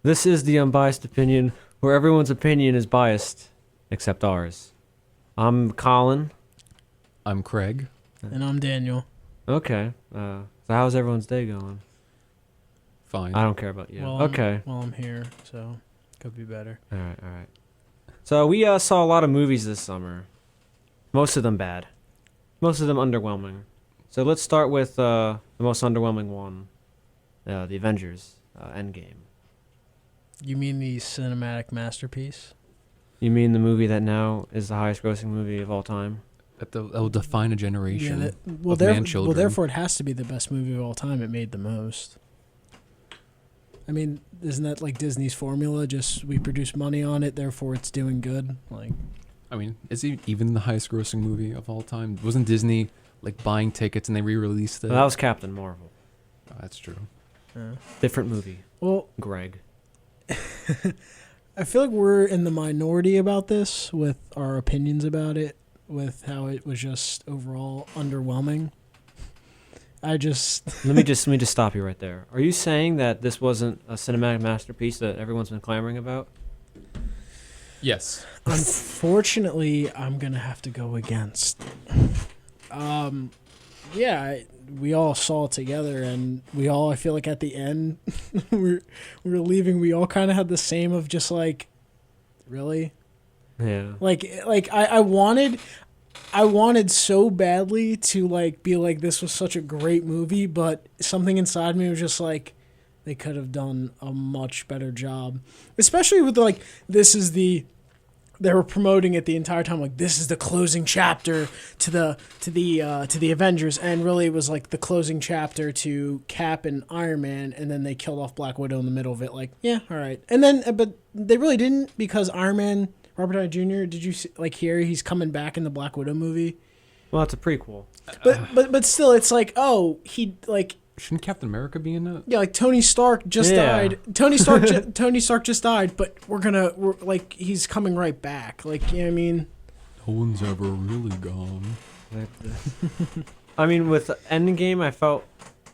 This is the Unbiased Opinion, where everyone's opinion is biased, except ours. I'm Colin. I'm Craig. And I'm Daniel. Okay. So how's everyone's day going? Fine. I don't care about you. Well, Okay. I'm here, so could be better. All right. So we saw a lot of movies this summer. Most of them bad. Most of them underwhelming. So let's start with the most underwhelming one, the Avengers, Endgame. You mean the cinematic masterpiece? You mean the movie that now is the highest-grossing movie of all time? That will define a generation of well, man-children. therefore it has to be the best movie of all time. It made the most. I mean, isn't that like Disney's formula? Just we produce money on it, therefore it's doing good. Like, I mean, is it even the highest-grossing movie of all time? Wasn't Disney like buying tickets and they re-released it? Well, that was Captain Marvel. Oh, that's true. Different movie. well, Greg. I feel like we're in the minority about this with our opinions about it, with how it was just overall underwhelming. Let me just stop you right there. Are you saying that this wasn't a cinematic masterpiece that everyone's been clamoring about? Yes. Unfortunately, I'm gonna have to go against. We all saw it together, and I feel like at the end, we were leaving. We all kind of had the same of just like, really, Yeah. I wanted so badly to like be like this was such a great movie, but something inside me was just like they could have done a much better job, especially with like they were promoting it the entire time like this is the closing chapter to the Avengers, and really it was like the closing chapter to Cap and Iron Man, and then they killed off Black Widow in the middle of it. Like, yeah, all right, and then but they really didn't, because Iron Man, Robert Downey Jr. Did you hear he's coming back in the Black Widow movie? Well, it's a prequel. But still, it's like, oh, he like. Shouldn't Captain America be in it? Yeah, like Tony Stark just died. Tony Stark just died, but we're like he's coming right back. Like, you know what I mean? No one's ever really gone. I mean, with Endgame, I felt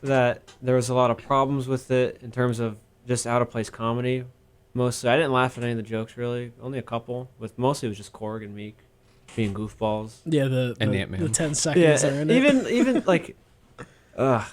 that there was a lot of problems with it in terms of just out of place comedy. Mostly, I didn't laugh at any of the jokes really. Only a couple. With mostly, it was just Korg and Meek being goofballs. Yeah, And Ant-Man. the 10 seconds are in it. Even like.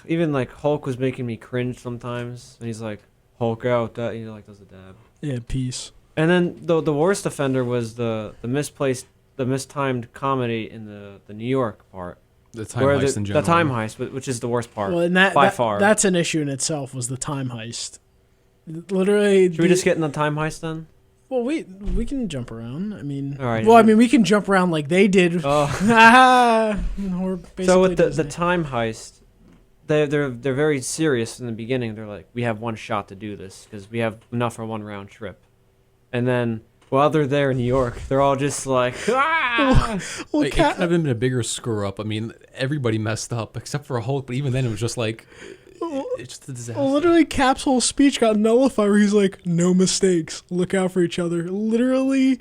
Even like Hulk was making me cringe sometimes, and he's like, Hulk out, like does a dab. Yeah, peace. And then the worst offender was the mistimed comedy in the New York part. The time heist in general. The time heist, which is the worst part. Well, and by far. that's an issue in itself, was the time heist. Literally. Should we just get in the time heist then? Well, we can jump around. I mean, all right. Well, I mean, we can jump around like they did. Oh. We're basically So with the Disney. time heist, they're very serious in the beginning. They're like, we have one shot to do this because we have enough for one round trip. And then while they're there in New York, they're all just like, ah! Well, It could have been a bigger screw up. I mean, everybody messed up except for Hulk, but even then it was just like, it's just a disaster. Literally, Cap's whole speech got nullified where he's like, no mistakes, look out for each other. Literally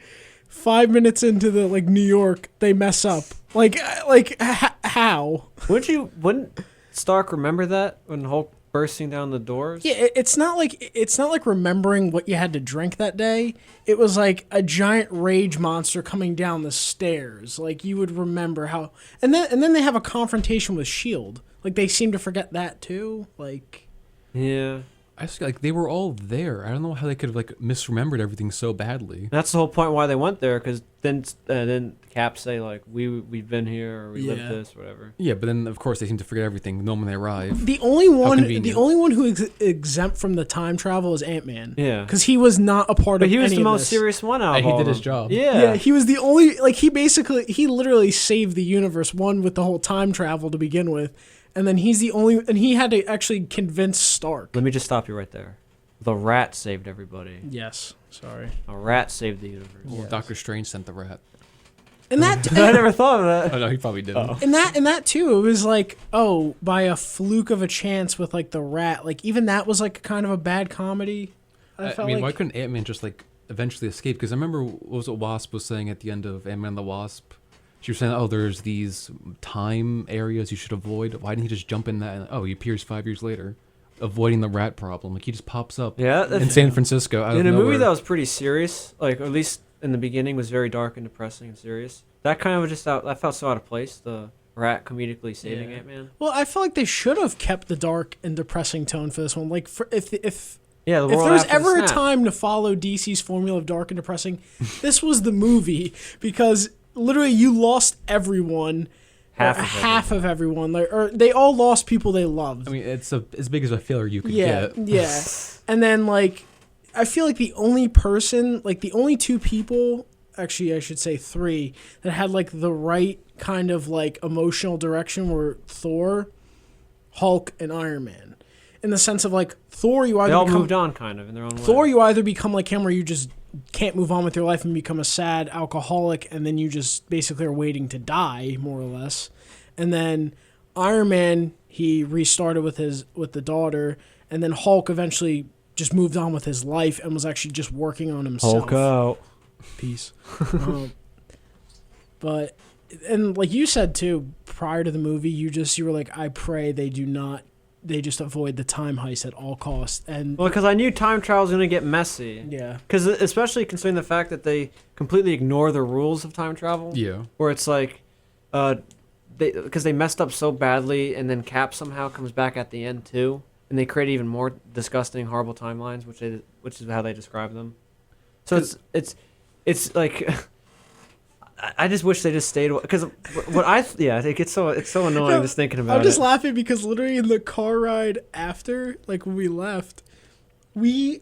5 minutes into the like New York, they mess up. How? Wouldn't Stark remember that when Hulk bursting down the doors? Yeah, it's not like remembering what you had to drink that day. It was like a giant rage monster coming down the stairs. Like, you would remember how, and then they have a confrontation with Shield. Like, they seem to forget that too. Like, Yeah. I just like they were all there. I don't know how they could have like misremembered everything so badly. That's the whole point why they went there, because then Cap say like we've been here, or we lived this, whatever. Yeah, but then of course they seem to forget everything the moment they arrive. the only one who is exempt from the time travel is Ant-Man. Yeah. Because he was not a part But of he was any the of most this. serious one out of He all did of his them. job. Yeah. He was the only, like, he literally saved the universe, one with the whole time travel to begin with, and then he's the only, and he had to actually convince Stark. Let me just stop you right there. The rat saved everybody. Yes, sorry. A rat saved the universe. Well, Yes. Doctor Strange sent the rat. And that, I never thought of that. Oh no, he probably didn't. and that too, it was like, oh, by a fluke of a chance with like the rat, like even that was like kind of a bad comedy. I felt mean, like, why couldn't Ant-Man just like eventually escape? Because I remember what was it Wasp was saying at the end of Ant-Man and the Wasp. She was saying, "Oh, there's these time areas you should avoid. Why didn't he just jump in that? And, oh, he appears 5 years later. avoiding the rat problem. Like he just pops up Yeah, in San Francisco out in of a nowhere. movie that was pretty serious, like or at least in the beginning was very dark and depressing and serious. That kind of was just out. That felt so out of place. The rat comedically saving Yeah. Ant-Man. Well, I feel like they should have kept the dark and depressing tone for this one. Like, if Yeah, the if world there was after the ever a snap. time to follow DC's formula of dark and depressing, this was the movie because literally you lost everyone, Half of everyone, like, or they all lost people they loved. I mean, it's as big as a failure you could Yeah, get. yeah. And then like, I feel like the only person, like the only two people, actually I should say three, that had like the right kind of like emotional direction were Thor, Hulk, and Iron Man. In the sense of like Thor, you They either all become moved on kind of in their own way. Thor, you either become like him, where you just can't move on with your life and become a sad alcoholic, and then you just basically are waiting to die, more or less. And then Iron Man, he restarted with the daughter, and then Hulk eventually just moved on with his life and was actually just working on himself. Hulk out. Peace. But and like you said too, prior to the movie, you were like, I pray they just avoid the time heist at all costs. And Well, because I knew time travel was going to get messy. yeah, Because especially considering the fact that they completely ignore the rules of time travel. Yeah. Where it's like, because they messed up so badly, and then Cap somehow comes back at the end too, and they create even more disgusting, horrible timelines, which is how they describe them. So it's like. I just wish they just stayed because it's so annoying No, just thinking about it. I'm just laughing because literally in the car ride after, like when we left, the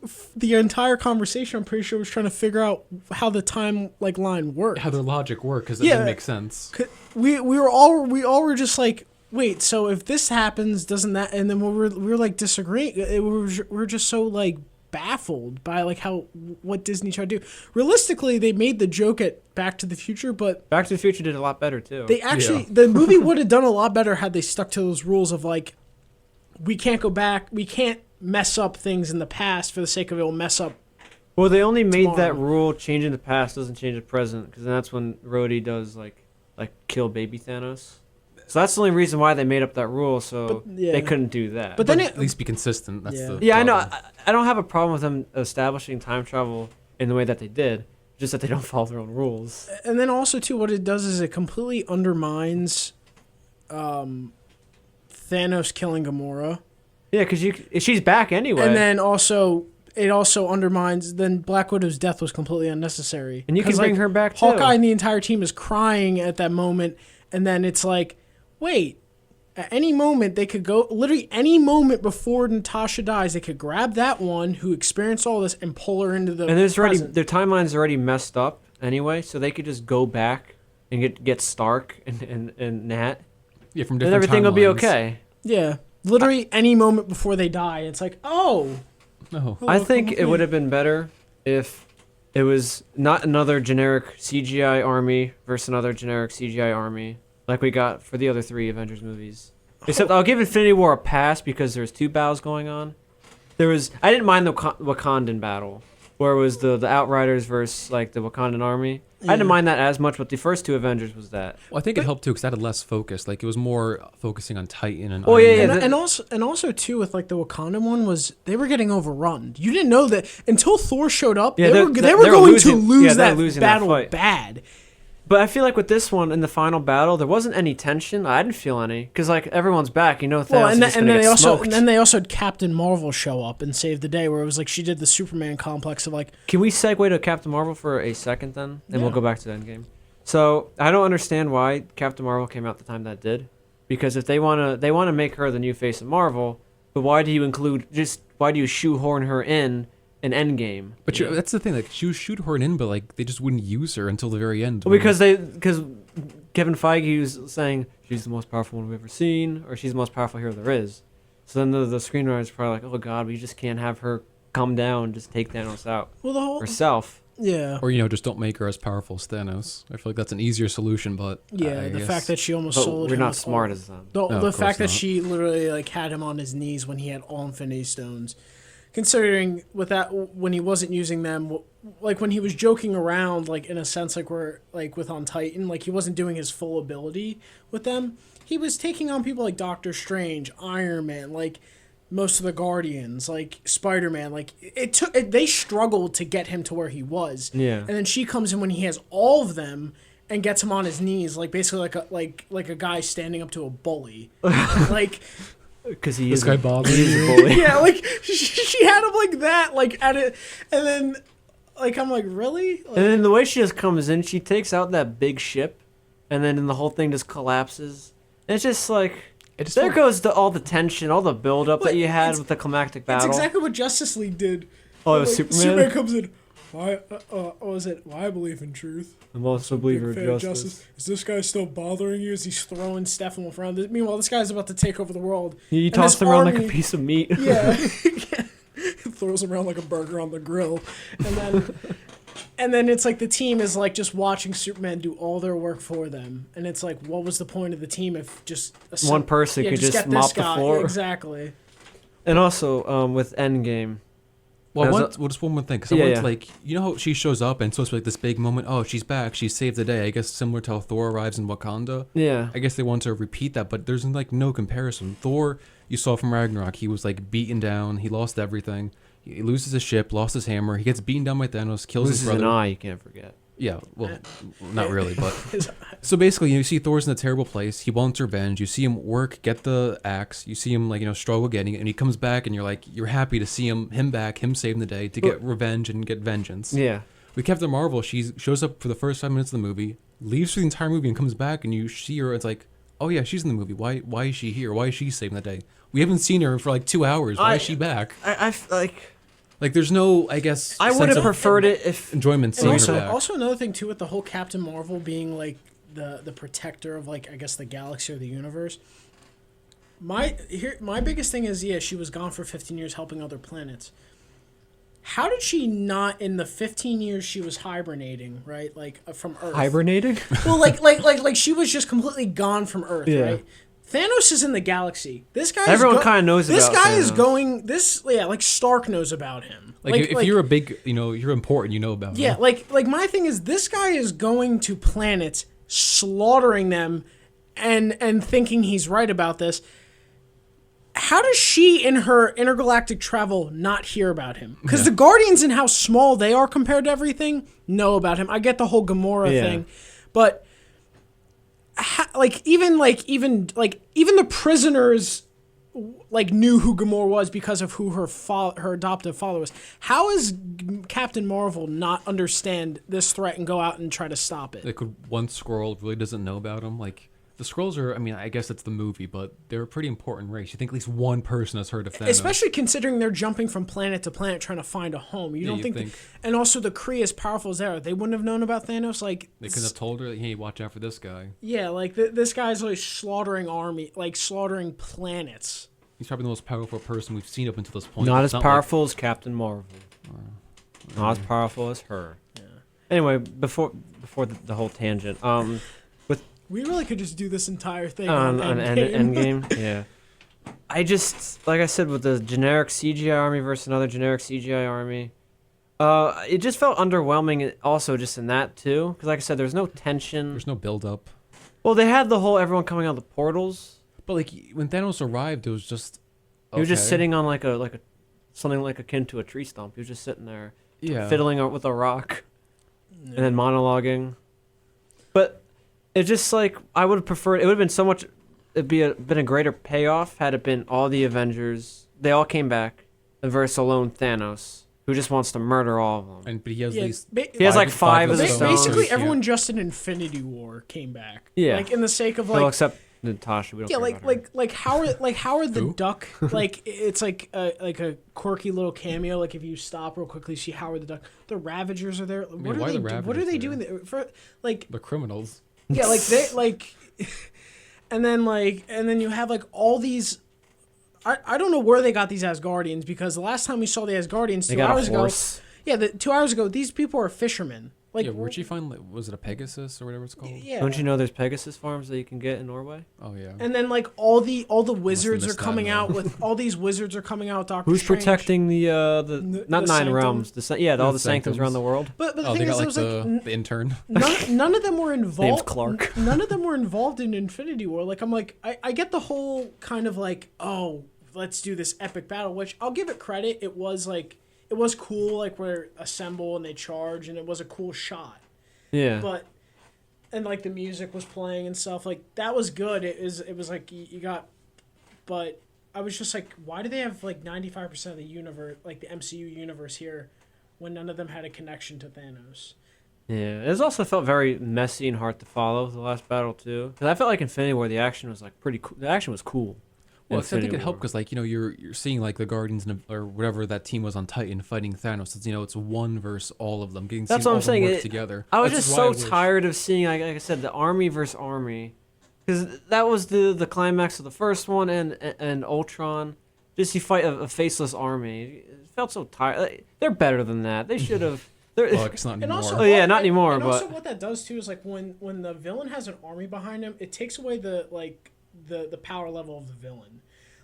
entire conversation, I'm pretty sure, was trying to figure out how the time like line worked. How their logic worked, because it Yeah. didn't make sense. We all were just like, wait, so if this happens, doesn't that? And then we were like disagreeing. We were just so like baffled by like what Disney tried to do. Realistically, they made the joke at Back to the Future, but Back to the Future did a lot better too. they actually the movie would have done a lot better had they stuck to those rules of like, we can't go back, we can't mess up things in the past for the sake of it will mess up. Well, they only made that tomorrow. rule changing the past doesn't change the present, because that's when Rhodey does like kill baby Thanos. So that's the only reason why they made up that rule, so But, yeah. they couldn't do that. But then at least be consistent. That's Yeah. the yeah, I know. problem. I don't have a problem with them establishing time travel in the way that they did, just that they don't follow their own rules. And then also too, what it does is it completely undermines Thanos killing Gamora. Yeah, because she's back anyway. And then also, it also undermines. Then Black Widow's death was completely unnecessary. And you can 'Cause, bring like, her back too. Hawkeye and the entire team is crying at that moment, and then it's like, wait. At any moment they could go. Literally any moment before Natasha dies, they could grab that one who experienced all this and pull her into the. And their present. timeline's already messed up anyway, so they could just go back and get Stark and Nat, Yeah, from and different everything will be timelines. okay. Yeah, literally any moment before they die, it's like, oh. No. Oh, I come think with it me. would have been better if it was not another generic CGI army versus another generic CGI army like we got for the other 3 Avengers movies. Except I'll give Infinity War a pass because there's 2 battles going on. I didn't mind the Wakandan battle where it was the Outriders versus like the Wakandan army. I didn't mind that as much, but the first 2 Avengers was that. Well, I think it helped too because that had less focus. Like it was more focusing on Titan and. Oh, Iron yeah, Man. yeah. And also too with like the Wakandan one was they were getting overrun. You didn't know that until Thor showed up. Yeah, they were they were going losing- to lose yeah, they're that losing that battle fight. bad. But I feel like with this one in the final battle, there wasn't any tension. I didn't feel any because like everyone's back. You know, Thanos Well, is and, just and gonna then get they also smoked. and then they also had Captain Marvel show up and save the day, where it was like she did the Superman complex of like, Can we segue to Captain Marvel for a second then? Then we'll Yeah. go back to Endgame. So I don't understand why Captain Marvel came out the time that did. Because if they wanna make her the new face of Marvel, but why do you shoehorn her in an Endgame? But that's the thing. Like she was shoot her in, but like they just wouldn't use her until the very end. Well, because Kevin Feige was saying she's the most powerful one we've ever seen, or she's the most powerful hero there is. So then the screenwriter's probably like, oh god, we just can't have her come down and just take Thanos out well, the whole herself. yeah. Or just don't make her as powerful as Thanos. I feel like that's an easier solution, but Yeah, I the guess- fact that she almost But sold we're him not with smart all- as them. The, No, the of fact that course not. she literally like had him on his knees when he had all Infinity Stones, considering with that when he wasn't using them, like when he was joking around, like in a sense, like where like with on Titan, like he wasn't doing his full ability with them. He was taking on people like Doctor Strange, Iron Man, like most of the Guardians, like Spider-Man, like they struggled to get him to where he was. Yeah. And then she comes in when he has all of them and gets him on his knees, like basically like a guy standing up to a bully. Like, because he This is guy a, bothers he is a you? bully. yeah, like she had him like that, like at it, and then like I'm like, really? Like, And then the way she just comes in, she takes out that big ship, and then the whole thing just collapses. And it's just like there goes all the tension, all the build up that you had with the climactic battle. it's exactly what Justice League did. Oh, it was Like, Superman? Superman comes in. Why? What was it? Why I believe in truth. I'm also a believer Big in fan of justice. Is this guy still bothering you? Is he throwing Steppenwolf around? Meanwhile, this guy's about to take over the world. You And toss this him around like army- a piece of meat. Yeah. Throws him around like a burger on the grill. And then it's like the team is like just watching Superman do all their work for them. And it's like, what was the point of the team if just One person could just get this mop the guy. floor. Yeah, exactly. And also, with Endgame, Well, As just one more thing, because Yeah, I want yeah. to, like, you know how she shows up and it's supposed to be like this big moment. Oh, she's back. She saved the day. I guess similar to how Thor arrives in Wakanda. yeah. I guess they want to repeat that, but there's like no comparison. Thor, you saw from Ragnarok, he was like beaten down. He lost everything. He loses his ship, lost his hammer. He gets beaten down by Thanos, kills Loses his an brother. eye, you can't forget. Yeah, well, not really, but so basically, you see Thor's in a terrible place. He wants revenge. You see him work, get the axe. You see him like struggle getting it, and he comes back, and you're happy to see him back, him saving the day to get revenge and get vengeance. Yeah. With Captain Marvel, she shows up for the first 5 minutes of the movie, leaves for the entire movie, and comes back, and you see her. It's like, oh yeah, she's in the movie. Why is she here? Why is she saving the day? We haven't seen her for like 2 hours. Why is she back? I like. Like, there's no, I guess. I would sense have of preferred it if. enjoyment And seeing also, her back. also another thing too with the whole Captain Marvel being like the protector of like I guess the galaxy or the universe. My biggest thing is she was gone for 15 years helping other planets. How did she not in the 15 years she was hibernating, right? Like from Earth. Hibernating? Well, like she was just completely gone from Earth, Yeah. right? Thanos is in the galaxy. This guy. Everyone kinda knows this about guy is Thanos. going. This like Stark knows about him. Like, if you're a big, you're important, you know about Yeah, him. like my thing is this guy is going to planets, slaughtering them, and thinking he's right about this. How does she, in her intergalactic travel, not hear about him? Because the Guardians and how small they are compared to everything know about him. I get the whole Gamora Yeah. thing, but even the prisoners like knew who Gamora was because of who her adoptive father was. How is Captain Marvel not understand this threat and go out and try to stop it? Like, one Skrull really doesn't know about him. Like, the Skrulls are, I mean, I guess it's the movie, but they're a pretty important race. You think at least one person has heard of Thanos. Especially considering they're jumping from planet to planet trying to find a home. You don't you'd think, think. and also the Kree, as powerful as they are, they wouldn't have known about Thanos. Like They could have told her, hey, watch out for this guy. yeah, like this guy's like slaughtering planets. He's probably the most powerful person we've seen up until this point. Not It's as like- powerful as Captain Marvel. Not as powerful as her. Yeah. Anyway, before the whole tangent, We really could just do this entire thing on Endgame. Endgame, yeah. I just, like I said, with the generic CGI army versus another generic CGI army, it just felt underwhelming. Also, just in that too, because like I said, there's no tension. There's no build-up. Well, they had the whole everyone coming out of the portals. But, like, when Thanos arrived, it was just... He was just okay. sitting on like a something like akin to a tree stump. He was just sitting there, Yeah. fiddling with a rock, and then monologuing. But it just like I would have preferred. It would have been so much. It'd been a greater payoff had it been all the Avengers. They all came back, versus alone Thanos, who just wants to murder all of them. But he has Yeah, these... He has like five of the Ba- stones. basically, Yeah. everyone just in Infinity War came back. Yeah. like in the sake of Well, like. except Natasha. We don't Yeah, care about her. like Howard the Who? Duck. Like it's like a quirky little cameo. Like if you stop real quickly, see Howard the Duck. The Ravagers are there. What why are they? the What are Ravagers they there? doing there? For like The criminals. yeah, like they like, and then you have like all these. I don't know where they got these Asgardians because the last time we saw the Asgardians They 2 got a hours ago. horse. Yeah, 2 hours ago, these people are fishermen. Like Yeah, where'd she find... Like, was it a Pegasus or whatever it's called? Yeah. Don't you know there's Pegasus farms that you can get in Norway? Oh, yeah. And then like all the wizards are missed that, coming though. out with all these wizards are coming out. Doctor Who's Strange. protecting the not the nine sanctum? realms? All The the sanctums around the world. But the Oh, thing they is, got, it like, was like the intern. none of them were involved. Clark. None of them were involved in Infinity War. Like I'm like I get the whole kind of like, oh, let's do this epic battle. Which I'll give it credit. It was cool, like where assemble and they charge, and it was a cool shot. Yeah. But and like the music was playing and stuff, like that was good. It was like you got, but I was just like, why do they have like 95% of the universe, like the MCU universe here, when none of them had a connection to Thanos? Yeah, it also felt very messy and hard to follow the last battle too. Because I felt like Infinity War, the action was like pretty cool. The action was cool. Well, I think it War. helped because, like, you know, you're seeing like the Guardians or whatever that team was on Titan fighting Thanos. It's, you know, it's one versus all of them. That's what I'm saying. Work together. I was That's just why so tired of seeing, like I said, the army versus army, because that was the climax of the first one and Ultron. Just you fight a faceless army. It felt so tired. Like, they're better than that. They should have. Well, it's not anymore. Also, oh yeah, not anymore. And but also, what that does too is like when the villain has an army behind him, it takes away the power level of the villain.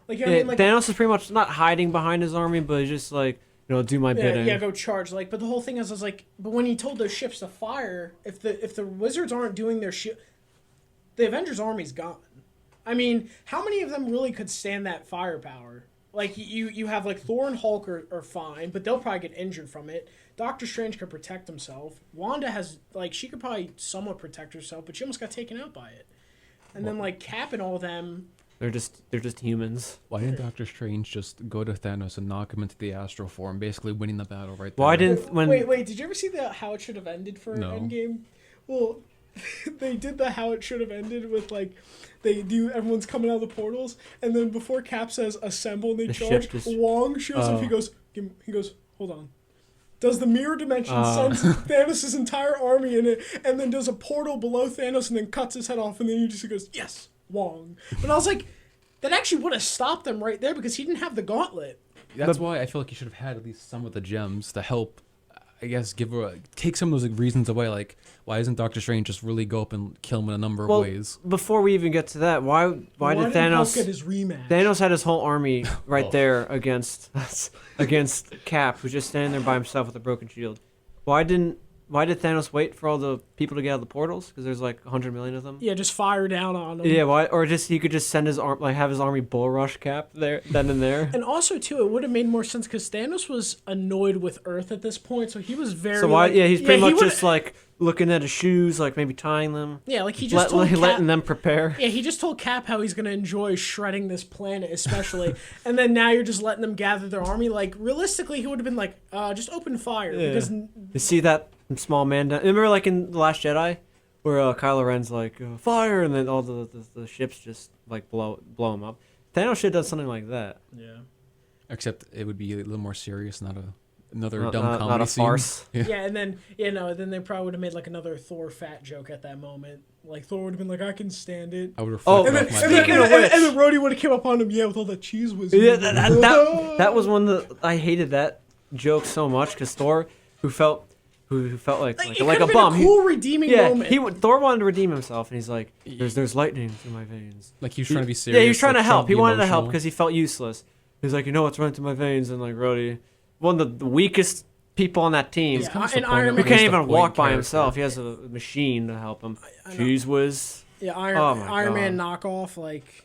Like, you know what I mean? Like, Thanos is pretty much not hiding behind his army, but he's just like, you know, do my bidding. Yeah, go charge. Like, but the whole thing is like, but when he told those ships to fire, if the wizards aren't doing their shit, the Avengers army's gone. I mean, how many of them really could stand that firepower? Like, you have like Thor and Hulk are fine, but they'll probably get injured from it. Doctor Strange could protect himself. Wanda has, like, she could probably somewhat protect herself, but she almost got taken out by it. And then like Cap and all them. They're just humans. Why didn't Doctor Strange just go to Thanos and knock him into the astral form, basically winning the battle right there? Why didn't when? Wait, did you ever see how it should have ended for No. Endgame? Well, they did the how it should have ended with like everyone's coming out of the portals, and then before Cap says assemble and they charge, Wong shows up. He goes, hold on. Does the mirror dimension sends Thanos' entire army in it, and then does a portal below Thanos, and then cuts his head off, and then he just goes, yes, Wong. But I was like, that actually would have stopped them right there because he didn't have the gauntlet. That's why I feel like you should have had at least some of the gems to help, I guess, take some of those reasons away. Like, why doesn't Doctor Strange just really go up and kill him in a number of ways? Before we even get to that, why did Thanos Hulk get his rematch? Thanos had his whole army right there against Cap, who's just standing there by himself with a broken shield. Why did Thanos wait for all the people to get out of the portals? Because there's like 100 million of them. Yeah, just fire down on them. Yeah, why? Or just he could just send his have his army bull rush Cap there, then and there. And also too, it would have made more sense because Thanos was annoyed with Earth at this point, so he was very. So why? He's pretty much just like looking at his shoes, like maybe tying them. Yeah, like he just told Cap, letting them prepare. Yeah, he just told Cap how he's gonna enjoy shredding this planet, especially, and then now you're just letting them gather their army. Like realistically, he would have been like, just open fire because. You see that small man down. Remember, like in The Last Jedi, where Kylo Ren's like fire, and then all the ships just like blow him up. Thanos should have done something like that. Yeah. Except it would be a little more serious, another dumb comedy not a scene. farce. Yeah, and then then they probably would have made like another Thor fat joke at that moment. Like Thor would have been like, "I can stand it." I would reflect and then, off my and, bed. then, and then Rhodey would have came up on him, with all that cheese was. Yeah, that was one that I hated that joke so much because Thor, who felt like a bum. A cool redeeming moment. Thor wanted to redeem himself, and he's like, "There's lightning through my veins." Like he was trying to be serious. Yeah, he was trying to help. He wanted to help emotional. because he felt useless. He's like, what's running through my veins, and like Rhodey, one of the weakest people on that team, and Iron who Man can't even walk by himself. He has a machine to help him. Cheese whiz. Yeah, Iron Man knockoff, like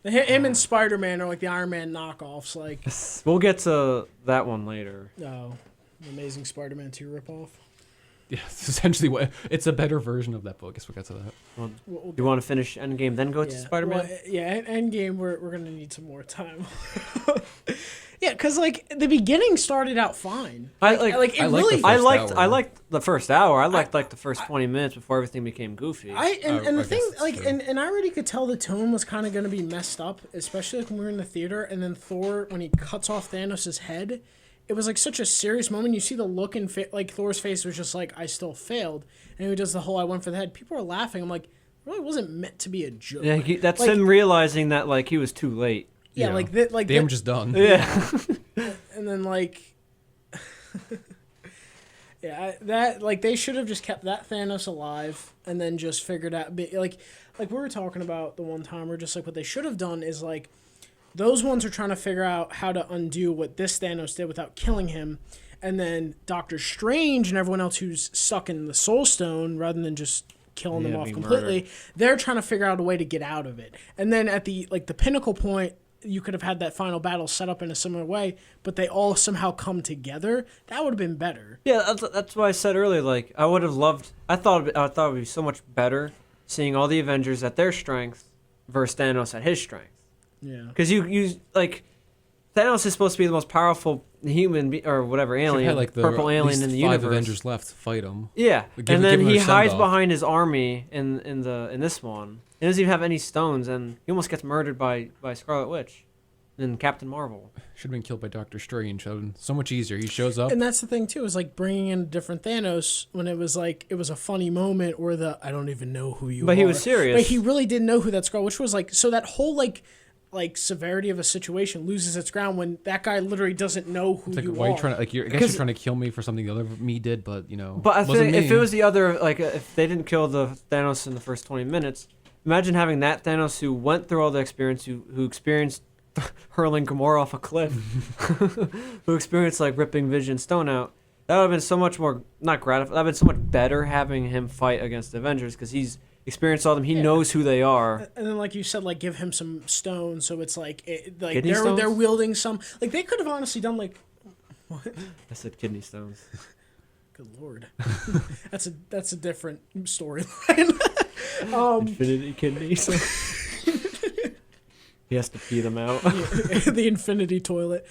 him and Spider-Man are like the Iron Man knockoffs. Like we'll get to that one later. Oh, Amazing Spider-Man 2 ripoff. Yeah, it's essentially it's a better version of that book. I guess we'll get to that. Well, do you want to finish Endgame, then go to Spider-Man? Well, Endgame. We're gonna need some more time. Yeah, because like the beginning started out fine. I liked the first hour. I liked like the first 20 minutes before everything became goofy. And I already could tell the tone was kind of gonna be messed up, especially like when we were in the theater. And then Thor, when he cuts off Thanos' head, it was like such a serious moment. You see the look in like Thor's face was just like, I still failed, and he does the whole I went for the head. People are laughing. I'm like, it really wasn't meant to be a joke. Yeah, that's like, him realizing that like he was too late. Yeah, like that. Like damn, just done. Yeah. And then like, that like they should have just kept that Thanos alive and then just figured out like we were talking about the one time where just like what they should have done is like those ones are trying to figure out how to undo what this Thanos did without killing him, and then Doctor Strange and everyone else who's stuck in the Soul Stone rather than just killing them off completely, they're trying to figure out a way to get out of it. And then at the pinnacle point you could have had that final battle set up in a similar way, but they all somehow come together. That would have been better. Yeah, that's why I said earlier. Like, I would have loved. I thought it would be so much better seeing all the Avengers at their strength versus Thanos at his strength. Yeah. Because you like, Thanos is supposed to be the most powerful human or whatever alien, had, like, purple alien in the universe. 5 Avengers left to fight him. Yeah, Give and then him he a hides send-off. behind his army in this one. He doesn't even have any stones, and he almost gets murdered by Scarlet Witch, and Captain Marvel. Should have been killed by Doctor Strange. That would have been so much easier. He shows up. And that's the thing too, is like bringing in a different Thanos when it was a funny moment, or I don't even know who you are. But he was serious. But he really didn't know who that Scarlet Witch was. Like, so that whole like severity of a situation loses its ground when that guy literally doesn't know who It's like, you why are. are you trying to, like, I guess you're trying to kill me for something the other me did, but, you know, But I wasn't think if me. it was the other, like, if they didn't kill the Thanos in the first 20 minutes, imagine having that Thanos who went through all the experience, who experienced hurling Gamora off a cliff, who experienced, like, ripping Vision Stone out. That would have been so much more, not gratifying, that would have been so much better having him fight against the Avengers, because he's experienced all them. He knows who they are. And then, like you said, like give him some stones, so it's like Kidney stones? they're wielding some. Like they could have honestly done like. I said kidney stones. Good lord, that's a different storyline. Infinity kidneys. He has to pee them out. The infinity toilet.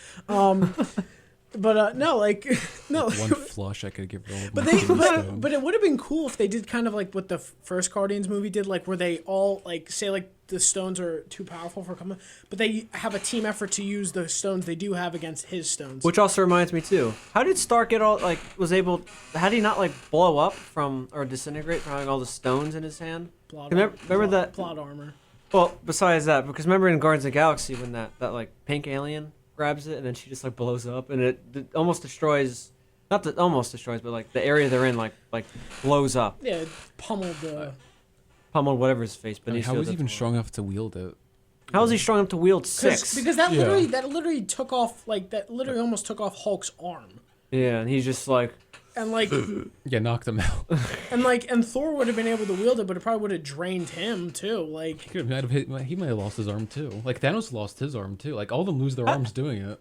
But no, like no. One flush I could give all of But my they, kidney but, stones. but it would have been cool if they did kind of like what the first Guardians movie did, like where they all like say like the stones are too powerful for coming, but they have a team effort to use the stones they do have against his stones. Which also reminds me too. How did Stark get all like was able? How did he not like blow up from or disintegrate from having all the stones in his hand? Remember that plot armor? Well, besides that, because remember in Guardians of the Galaxy when that like pink alien grabs it and then she just like blows up and it almost destroys, not that almost destroys, but like the area they're in like blows up. Yeah, it pummeled the. Pummeled whatever his face I mean, beneath. how was he even strong enough to wield it? How is he strong enough to wield 6? Because that Yeah. literally took off almost took off Hulk's arm, Yeah, and he's just like and like Yeah, knocked him out. and Thor would have been able to wield it, but it probably would have drained him too. Like He might have lost his arm too. Like Thanos lost his arm too. Like all of them lose their arms doing it.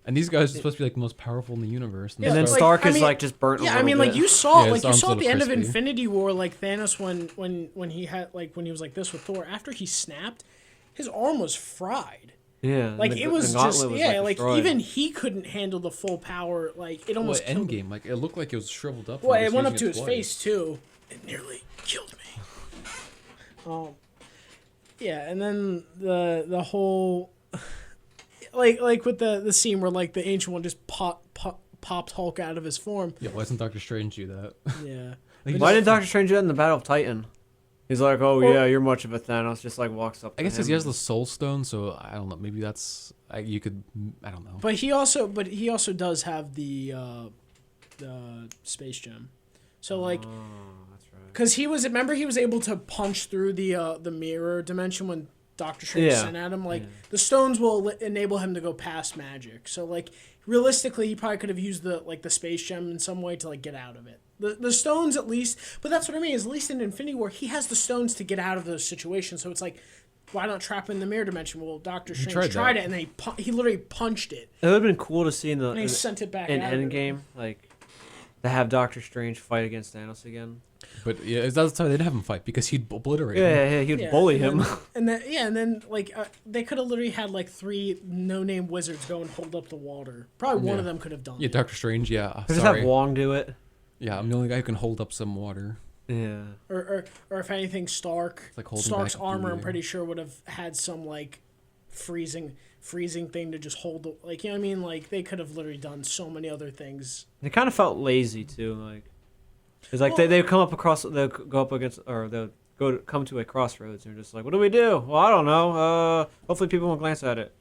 And these guys are supposed to be like the most powerful in the universe. Yeah, and then like, Stark I is mean- like just burnt. yeah, a I little mean, bit. like you saw, Yeah, like his you arm's saw a at the little end of crispy. Infinity War, like Thanos when he had like when he was like this with Thor. After he snapped, his arm was fried. Yeah, Like and it was the just gauntlet was, like destroyed. even he couldn't handle the full power. Like it almost killed him. Endgame, like it looked like it was shriveled up. Well, from it just went up using to his twice. face too. It nearly killed me. Yeah, and then the whole like with the scene where like the Ancient One just popped Hulk out of his form. Yeah, why doesn't Doctor Strange do that? Yeah. Like, Why did Doctor Strange do that in the Battle of Titan? He's like, oh Well- yeah, you're much of a Thanos. Just like walks up. I guess to because him. he has the Soul Stone, so I don't know. Maybe that's you could. I don't know. But he also does have the space gem. So like, Oh, that's right. because he was able to punch through the mirror dimension when Doctor Strange Yeah. sent at him. Like the stones will enable him to go past magic. So like realistically, he probably could have used the space gem in some way to like get out of it. The stones at least, but that's what I mean. Is at least in Infinity War, he has the stones to get out of those situations. So it's like, why not trap in the mirror dimension? Well, Doctor Strange tried that. it, and then he literally punched it, It would have been cool to see in the and he sent it back in out. Endgame, like to have Doctor Strange fight against Thanos again. But yeah, that's why they didn't have him fight because he'd obliterate him. Yeah, he would bully him. And then like they could have literally had like 3 no-name wizards go and hold up the water. Probably one Yeah. of them could have done Yeah, it. Doctor Strange. Yeah, Just sorry. have Wong do it. Yeah, I'm the only guy who can hold up some water. Yeah. Or if anything, like holding Stark's back armor, I'm the- pretty sure would have had some like freezing thing to just hold the, like, you know what I mean? Like they could have literally done so many other things. They kind of felt lazy too, like it's like Well- they come up across, they'll go up against, or they'll come to a crossroads, and they're just like, what do we do? Well, I don't know. Hopefully people won't glance at it.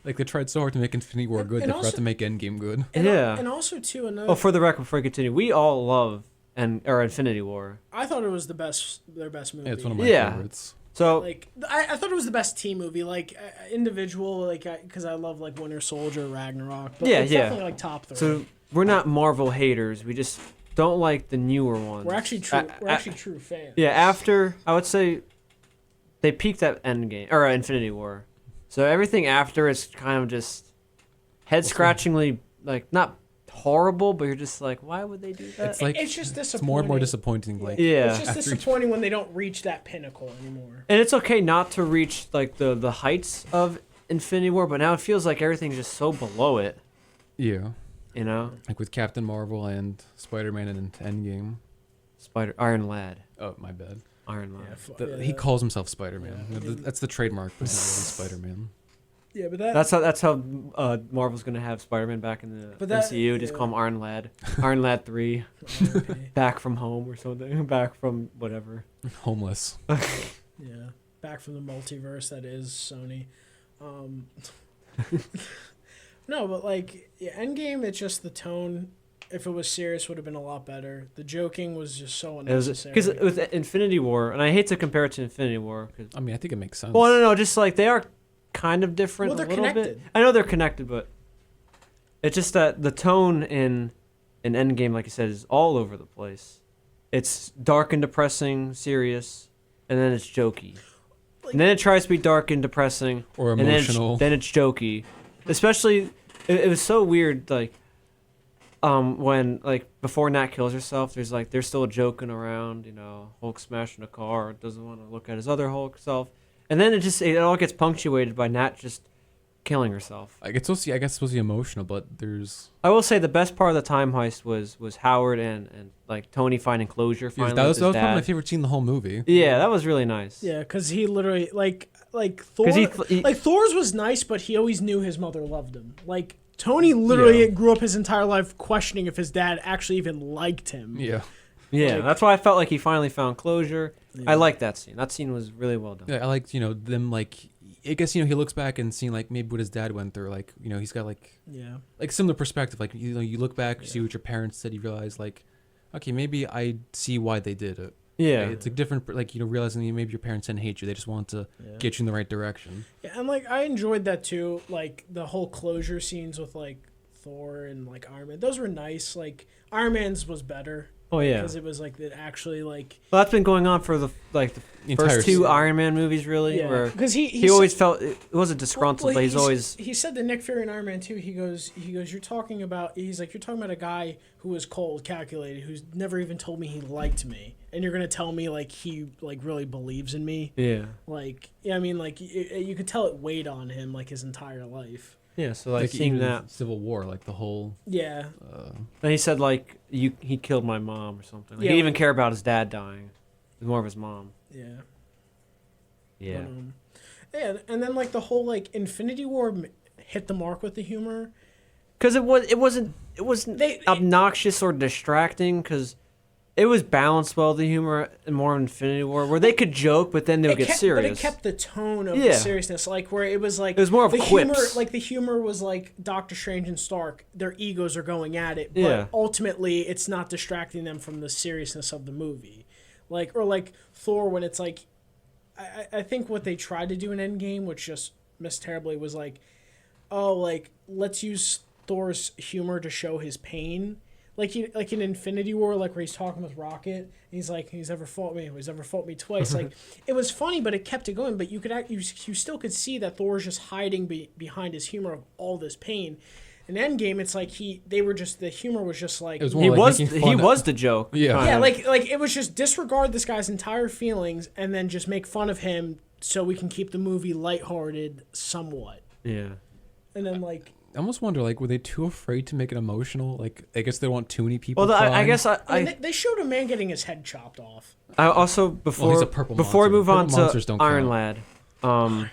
Like they tried so hard to make Infinity War good, and they also- forgot to make Endgame good. And Yeah. and also too another. Oh, for the record, before we continue, we all love or Infinity War. I thought it was their best movie. Yeah, it's one of my Yeah. favorites. So Like I thought it was the best team movie, like individual, like because I love like Winter Soldier, Ragnarok. But Yeah, it's yeah. definitely like top 3. so we're not Marvel haters. We just don't like the newer ones. we're actually true fans. Yeah, after I would say they peaked at Endgame or Infinity War. So everything after is kind of just head scratchingly, like not horrible, but you're just like, why would they do that? It's like it's just disappointing. it's more and more disappointing. Like Yeah. It's just after each- disappointing when they don't reach that pinnacle anymore. And it's okay not to reach like the heights of Infinity War, but now it feels like everything's just so below it. yeah, You know, like with Captain Marvel and Spider-Man and Endgame. Iron Lad. Oh, my bad. Iron Lad. He calls himself Spider-Man. Yeah. That's the trademark, but he's not really Spider-Man. Yeah, but That's how Marvel's gonna have Spider-Man back in the But that- MCU. Just yeah. call him Iron Lad. Iron Lad 3. Okay. Back from home or something. Back from whatever. Homeless. Yeah, back from the multiverse that is Sony. No, but like Endgame, it's just the tone. If it was serious, would have been a lot better. The joking was just so It was unnecessary. because with Infinity War, and I hate to compare it to Infinity War. I mean, I think it makes sense. Well, no, just like they are kind of different. Well, they're a little connected. bit. I know they're connected, but it's just that the tone in Endgame, like I said, is all over the place. It's dark and depressing, serious, and then it's jokey. And then it tries to be dark and depressing, Or and emotional. then it's jokey. Especially, it was so weird, like, when, like, before Nat kills herself, they're still joking around, you know, Hulk smashing a car, doesn't want to look at his other Hulk self. And then it all gets punctuated by Nat just killing herself. I guess it's supposed to be emotional, but there's I will say the best part of the time heist was Howard and like Tony finding closure finally that was with his probably my dad. favorite scene in the whole movie. Yeah, that was really nice. Yeah, because he literally like Thor. 'Cause he- like Thor's was nice, but he always knew his mother loved him. Like Tony literally grew up his entire life questioning if his dad actually even liked him. Yeah. Yeah, Like- that's why I felt like he finally found closure. Yeah. I liked that scene. That scene was really well done. Yeah, I liked, them, like, I guess, he looks back and seeing, like, maybe what his dad went through. Like, he's got, Yeah. like similar perspective. Like, you look back, you see what your parents said, you realize, like, okay, maybe I see why they did it. Yeah. Like, it's a different, like, realizing that maybe your parents didn't hate you. They just want to get you in the right direction. Yeah, and like I enjoyed that too. Like the whole closure scenes with like Thor and like Iron Man. Those were nice. Like Iron Man's was better. Oh yeah. Because it was like it actually like. Well, that's been going on for the Entire first two se- Iron Man movies, really. Yeah. Where Because he always felt it wasn't disgruntled, Well, but he's always He said to Nick Fury in Iron Man 2, he goes, you're talking about a guy who was cold, calculated, who's never even told me he liked me, and you're gonna tell me like he like really believes in me, yeah. like I mean like you could tell it weighed on him like his entire life. Yeah, so like seeing even that. Civil War, like the whole. Yeah. And he said like he killed my mom or something. Like, Yeah. he didn't even care about his dad dying. It was more of his mom. Yeah. Yeah. Yeah, and then like the whole like Infinity War hit the mark with the humor. Because it wasn't obnoxious or distracting. Because it was balanced well, the humor in more Infinity War, where they could joke, but then they would get serious. But it kept the tone of Yeah. the seriousness, like where it was like It was more of the quips. humor. Like the humor was like Doctor Strange and Stark, their egos are going at it, but Yeah. ultimately it's not distracting them from the seriousness of the movie. Like or like Thor when it's like, I think what they tried to do in Endgame, which just missed terribly, was like, oh like let's use Thor's humor to show his pain. Like in Infinity War, like where he's talking with Rocket, and he's like, "He's ever fought me? He's ever fought me twice?" Like it was funny, but it kept it going. But you still could see that Thor's just hiding behind his humor of all this pain. In Endgame, it's like the humor was just like It was He more like was making fun he of- was the joke. Yeah. kind yeah, of. like it was just disregard this guy's entire feelings and then just make fun of him so we can keep the movie lighthearted somewhat. Yeah. And then like. I almost wonder, like, were they too afraid to make it emotional? Like, I guess they don't want too many people. Well, I crying. guess I mean, they showed a man getting his head chopped off. I also he's before a purple before we monster. move on Purple monsters to don't Iron count. Lad,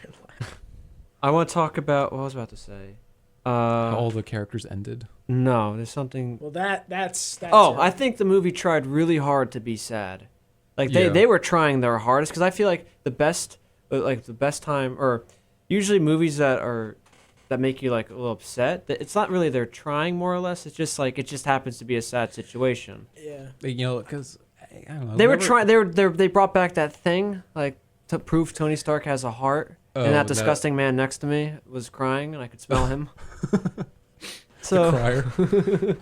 I want to talk about what I was about to say. How all the characters ended. No, there's something. Well, that's Oh, it. I think the movie tried really hard to be sad. Like Yeah. they were trying their hardest because I feel like the best time or usually movies that make you like a little upset. It's not really they're trying more or less. It's just like it just happens to be a sad situation. Yeah. Because I don't know. They were whoever- trying. They brought back that thing like to prove Tony Stark has a heart. Oh, And that that- disgusting man next to me was crying, and I could smell him. the So crier.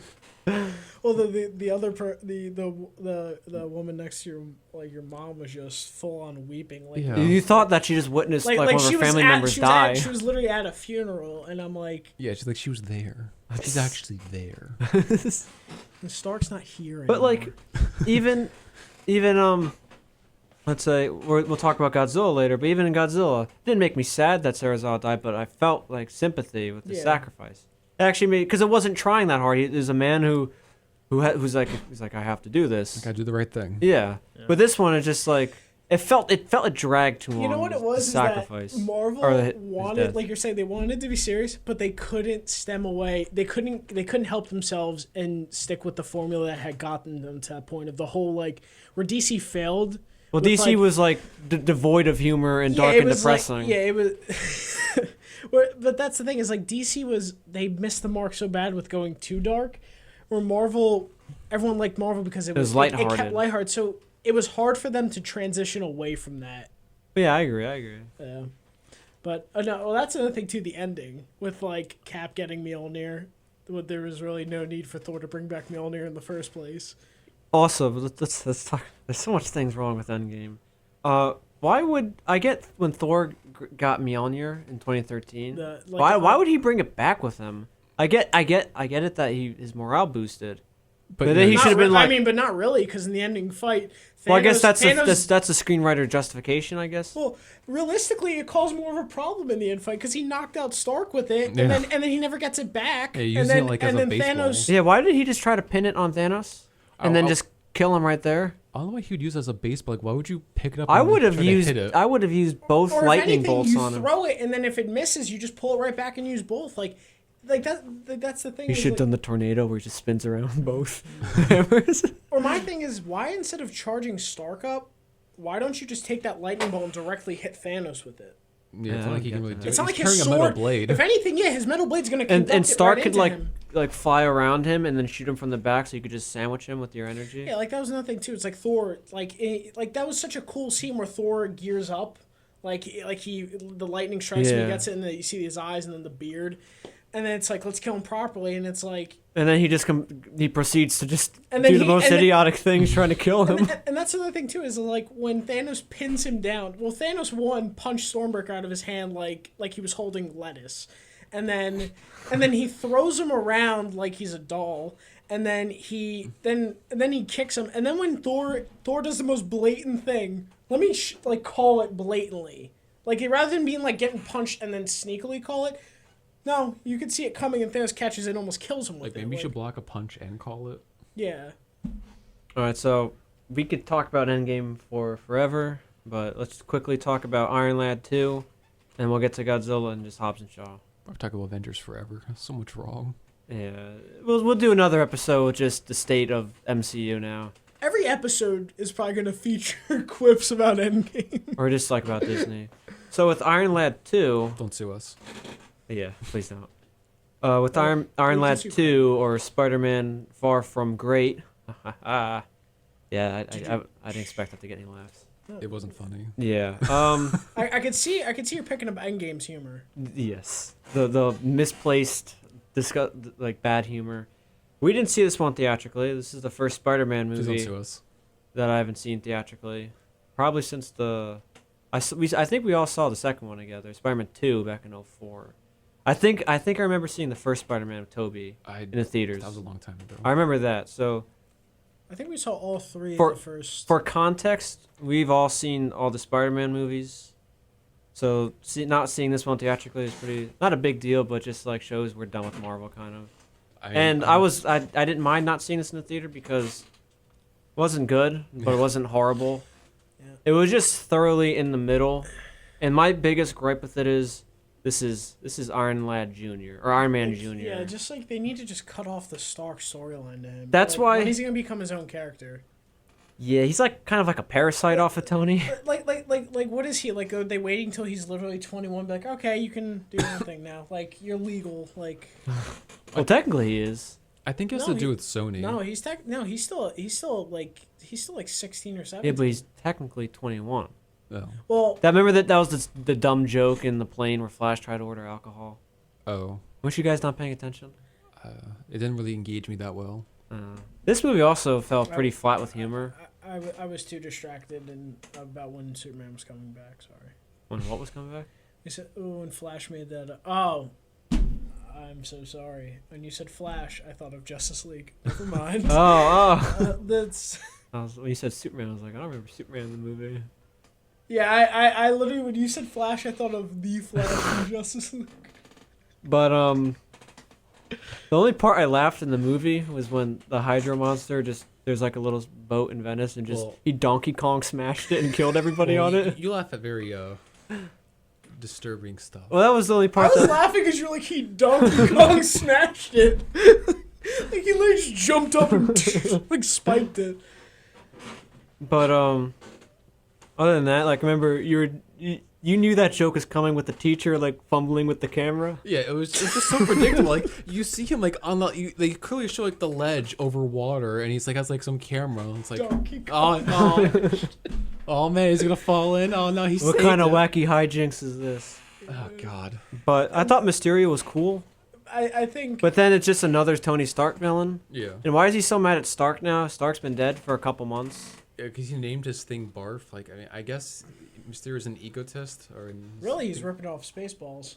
Well, the other the woman next to your mom was just full on weeping. Like Yeah. You thought that she just witnessed like one of her family members die. She was literally at a funeral, and I'm like, Yeah, she's like, she was there. She's actually there. Stark's not here But anymore. like, even let's say we'll talk about Godzilla later. But even in Godzilla, it didn't make me sad that Serizawa died, but I felt like sympathy with the sacrifice. It actually made, because it wasn't trying that hard. There's a man who's like I have to do this. I gotta do the right thing. Yeah. But this one is just like it felt it dragged too long. You know what it was? The sacrifice. Is that Marvel his wanted, death. like you're saying, they wanted to be serious, but they couldn't stem away. They couldn't help themselves and stick with the formula that had gotten them to that point of the whole like where DC failed. Well, with, DC like, was like devoid of humor and dark it and was depressing. Like, it was. But that's the thing is like DC they missed the mark so bad with going too dark, where Marvel, everyone liked Marvel because it was lighthearted. It kept lighthearted, so it was hard for them to transition away from that. Yeah, I agree. Yeah. But no, well, that's another thing too. The ending with like Cap getting Mjolnir, there was really no need for Thor to bring back Mjolnir in the first place. Also, let's talk. There's so much things wrong with Endgame. Why would I get when Thor got Mjolnir in 2013? Why would he bring it back with him? I get it that his morale boosted. But then he should have been like. I mean, but not really, because in the ending fight, Thanos, well, I guess that's a screenwriter justification, I guess. Well, realistically, it caused more of a problem in the end fight because he knocked out Stark with it, Yeah. and then he never gets it back. Yeah, and using then, it like and as a then baseball. Thanos. Yeah, why did he just try to pin it on Thanos and then just kill him right there? I don't know why he would use it as a baseball. Like, why would you pick it up? I and would have try to used hit it? I would have used both Or if lightning anything, bolts you on him. throw it, and then if it misses, you just pull it right back and use both. Like that. That's the thing. You is, should have like, done the tornado where he just spins around both. Or my thing is, why instead of charging Stark up, why don't you just take that lightning bolt and directly hit Thanos with it? Yeah, it's Yeah, not like he I can get really that. do it. It's not like He's his carrying a sword. metal blade. If anything, yeah, his metal blade's gonna and Stark right could into him. fly around him and then shoot him from the back, so you could just sandwich him with your energy. Yeah, like that was another thing too. It's like Thor, like that was such a cool scene where Thor gears up, the lightning strikes him, Yeah. he gets it, and then you see his eyes and then the beard, and then it's like let's kill him properly, and it's like, And then he proceeds to just And then do the he- most and then- idiotic things trying to kill him. and that's another thing too is like when Thanos pins him down. Well, Thanos punched Stormbreaker out of his hand like he was holding lettuce, and then he throws him around like he's a doll. And then he kicks him. And then when Thor does the most blatant thing, let me call it blatantly. Like rather than being like getting punched and then sneakily call it, no, you can see it coming and Thanos catches it and almost kills him with Like, it. maybe you should block a punch and call it. Yeah. All right, so we could talk about Endgame for forever, but let's quickly talk about Iron Lad 2, and we'll get to Godzilla and just Hobbs and Shaw. I've talked about Avengers forever. So much wrong. Yeah, we'll do another episode with just the state of MCU now, Every episode is probably going to feature quips about Endgame. or just like about Disney. So with Iron Lad 2, Don't sue us. yeah, please don't. With Iron Lad 2 or Spider-Man Far From Great, yeah, I didn't expect that to get any laughs. It wasn't funny. Yeah. I could see you're picking up Endgame's humor. Yes. The misplaced, bad humor. We didn't see this one theatrically. This is the first Spider-Man Please don't movie sue us. that I haven't seen theatrically. Probably since I think we all saw the second one together, Spider-Man 2 back in 2004. I think I remember seeing the first Spider-Man with Tobey in the theaters. That was a long time ago. I remember that. So I think we saw all three For- of the first. for context, we've all seen all the Spider-Man movies. So not seeing this one theatrically is pretty not a big deal, but just like shows we're done with Marvel kind of. I didn't mind not seeing this in the theater because it wasn't good, but it wasn't horrible. Yeah. It was just thoroughly in the middle. And my biggest gripe with it is this is Iron Lad Jr. or Iron Man Jr. Yeah, just like they need to just cut off the Stark storyline to him. That's Like, why- when he's gonna become his own character. Yeah, he's like kind of like a parasite off of Tony. Like what is he like? Are they waiting until he's literally 21? Be like, okay, you can do your own thing now. Like you're legal. Like Well, technically he is. I think it has No, to do he- with Sony. no, he's still like 16 or 17. Yeah, but he's technically 21. Oh. Well, Remember that was the dumb joke in the plane where Flash tried to order alcohol. Oh. Weren't you guys not paying attention? It didn't really engage me that well. This movie also fell pretty flat with humor. I was too distracted about when Superman was coming back. Sorry. When what was coming back? You said, "Oh," when Flash made that. Oh, I'm so sorry. When you said Flash, I thought of Justice League. Never mind. That's. When you said Superman, I was like, I don't remember Superman in the movie. Yeah, I literally, when you said Flash, I thought of the Flash from Justice League. But the only part I laughed in the movie was when the Hydro monster there's like a little boat in Venice and he Donkey Kong smashed it and killed everybody on it. You laugh at very disturbing stuff. Well, that was the only part. I was laughing because you're like, he Donkey Kong smashed it. Like he literally just jumped up and like spiked it. But other than that, like remember you knew that joke was coming with the teacher like fumbling with the camera. Yeah, it was just so predictable. Like you see him like on they clearly show like the ledge over water, and he's like has like some camera. It's like Donkey Kong. Oh man, he's gonna fall in. Oh no, he's. What kind of wacky hijinks is this? Oh god. But I thought Mysterio was cool. I think. But then it's just another Tony Stark villain. Yeah. And why is he so mad at Stark now? Stark's been dead for a couple months. Yeah, because he named his thing Barf. Like, I mean, I guess Mysterio's an egotist, or Really, he's ripping off Spaceballs.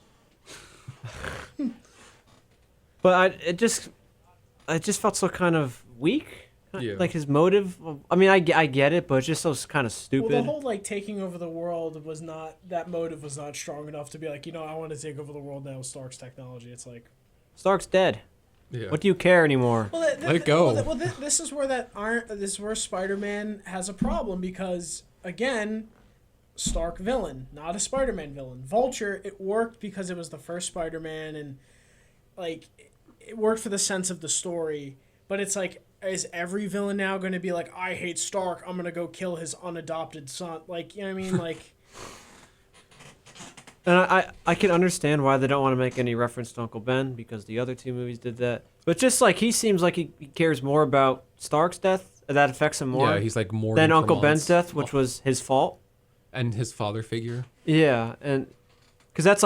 But it just felt so kind of weak. Yeah. Like his motive. I mean, I get it, but it's just so kind of stupid. Well, the whole like taking over the world was not, that motive was not strong enough to be like, I want to take over the world now with Stark's technology. It's like, Stark's dead. Yeah. What do you care anymore? well, Let it go. This is where this is where Spider-Man has a problem because again, Stark villain, not a Spider-Man villain. Vulture, it worked because it was the first Spider-Man and like it worked for the sense of the story. But it's like, is every villain now going to be like, I hate Stark, I'm going to go kill his unadopted son? Like, you know what I mean? Like. And I can understand why they don't want to make any reference to Uncle Ben because the other two movies did that. But just like he seems like he cares more about Stark's death, that affects him more. Yeah, he's like more than Uncle Ben's death, which was his fault. And his father figure. Yeah, and because that's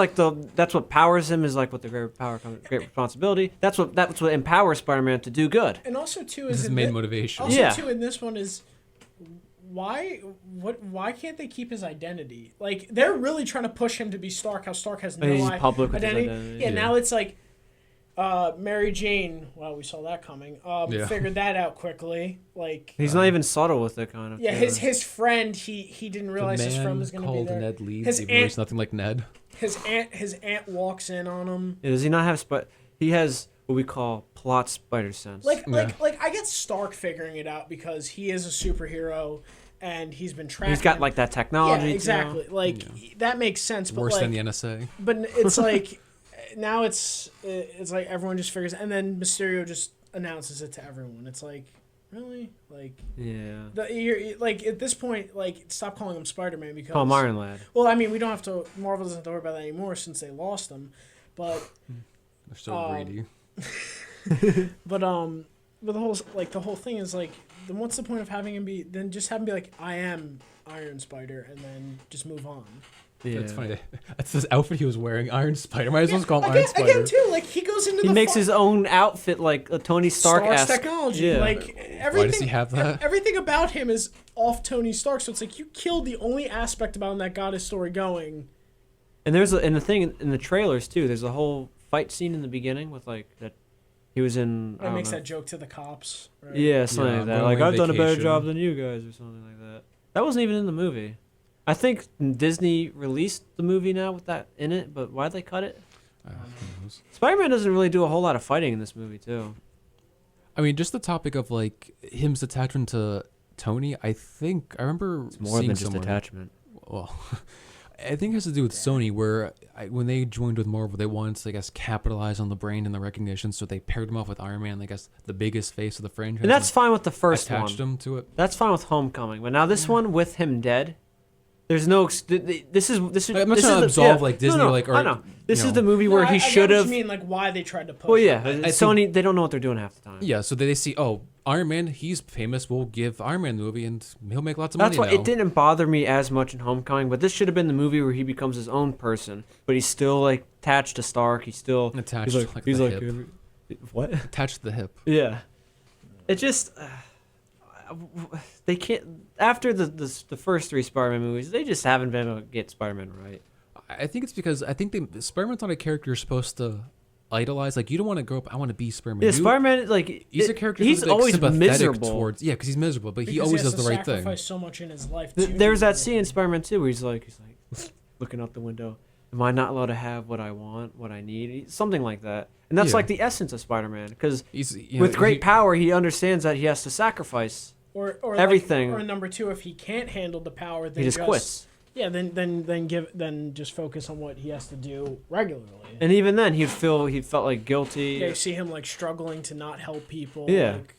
what powers him is like with the great power comes great responsibility. That's what empowers Spider-Man to do good. And also too This is his main motivation. Also too in this one is why can't they keep his identity? Like they're really trying to push him to be Stark. How Stark has no public with identity. His identity. Yeah, now it's like Mary Jane. Well, we saw that coming. Figured that out quickly. Like he's not even subtle with it, kind of. Yeah, his friend. He didn't realize his friend was going to be there. Ned Leeds, even though he's nothing like Ned. His aunt walks in on him. Yeah, does he not have he has what we call plot spider sense. Like I get Stark figuring it out because he is a superhero and he's been tracked. He's got like that technology. Yeah, exactly. Too. Like that makes sense. But Worse than the NSA. But it's like now it's like everyone just figures, and then Mysterio just announces it to everyone. It's like, really? Like, yeah. You're like at this point, like stop calling him Spider-Man because call him Iron Lad. Well, I mean, we don't have to. Marvel doesn't have to worry about that anymore since they lost him. But they're so greedy. But the whole thing is like, then what's the point of having him be? Then just have him be like, I am Iron Spider, and then just move on. Yeah. That's funny. That's his outfit he was wearing, Iron Spider. Might as well call him Iron Spider. Again, too, like he goes into he makes his own outfit like a Tony Stark-esque. technology. Yeah. Like everything. Why does he have that? Everything about him is off Tony Stark, so it's like you killed the only aspect about him that got his story going. And there's the thing in the trailers too. There's a whole fight scene in the beginning with like that. He was in. That makes that joke to the cops. Right? Yeah, something like that. Like I've done a better job than you guys, or something like that. That wasn't even in the movie. I think Disney released the movie now with that in it, but why'd they cut it? Spider-Man doesn't really do a whole lot of fighting in this movie, too. I mean, just the topic of like him's attachment to Tony. I think I remember it's more than just attachment. Well, I think it has to do with Sony, where when they joined with Marvel, they wanted to, I guess, capitalize on the brand and the recognition, so they paired him off with Iron Man, I guess, the biggest face of the franchise. And that's fine with the first one. Attached him to it. That's fine with Homecoming, but now this one with him dead. There's no. This is. I'm not trying to absolve like Disney, like. Or, I know. This is the movie where he should have. I mean, like why they tried to push. Well, yeah, Sony. They don't know what they're doing half the time. Yeah, so they see, Iron Man, he's famous. We'll give Iron Man the movie, and he'll make lots of money. That's why it didn't bother me as much in Homecoming, but this should have been the movie where he becomes his own person, but he's still like attached to Stark. He's still attached. He's like hip. what? Attached to the hip. Yeah. it just they can't. After the first three Spider-Man movies, they just haven't been able to get Spider-Man right. I think it's because I think Spider-Man's not a character you're supposed to idolize. Like, you don't want to grow up. I want to be Spider-Man. Yeah, Spider-Man, like he's a character. He's always miserable. Towards, yeah, because he's miserable, but Because he always has does to the right thing. sacrifice so much in his life. There's that scene in Spider-Man 2 where he's like looking out the window. Am I not allowed to have what I want, what I need? Something like that. And that's Yeah. like the essence of Spider-Man. Because He's with great power, he understands that he has to sacrifice. Or everything. Or number two, if he can't handle the power, then He just quits. Yeah, then just focus on what he has to do regularly. And even then, he felt like guilty. Yeah, you see him like struggling to not help people. Yeah. Like,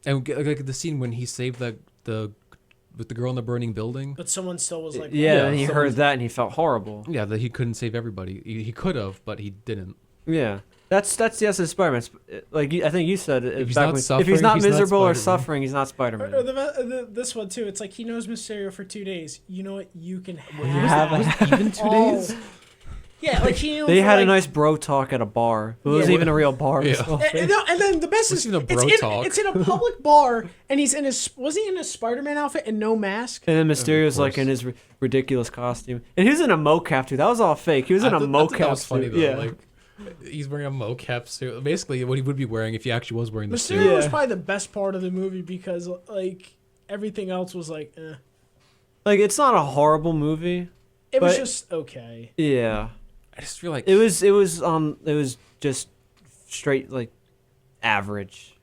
And like the scene when he saved with the girl in the burning building. but someone still was like, Yeah, Yeah, and he someone- heard that and he felt horrible. Yeah, that he couldn't save everybody. He could have, but he didn't. Yeah. That's the essence of Spider-Man. Like I think you said it. If he's back not when- suffering, if he's not he's not miserable or Spider-Man. suffering, he's not Or Spider-Man. this one too. It's like he knows Mysterio for 2 days. You know what? You can have have a- Even 2 all- days. Yeah, like he knew They for, had a like- nice bro talk at a bar. It wasn't Yeah. even a real bar. Yeah. And then the best is Listen to bro talk. it's in a public bar, and he's in his was he in his Spider-Man outfit and no mask? And then Mysterio's like course. in his ridiculous costume, and he was in a mocap too. That was all fake. He was in a I thought mocap that was funny suit. though. Yeah. Like, he's wearing a mocap suit. Basically, what he would be wearing if he actually was wearing the Mysterio suit. was Yeah. probably the best part of the movie because like everything else was like, Like it's not a horrible movie. it was But- just okay. Yeah. I just feel like It was just straight like average.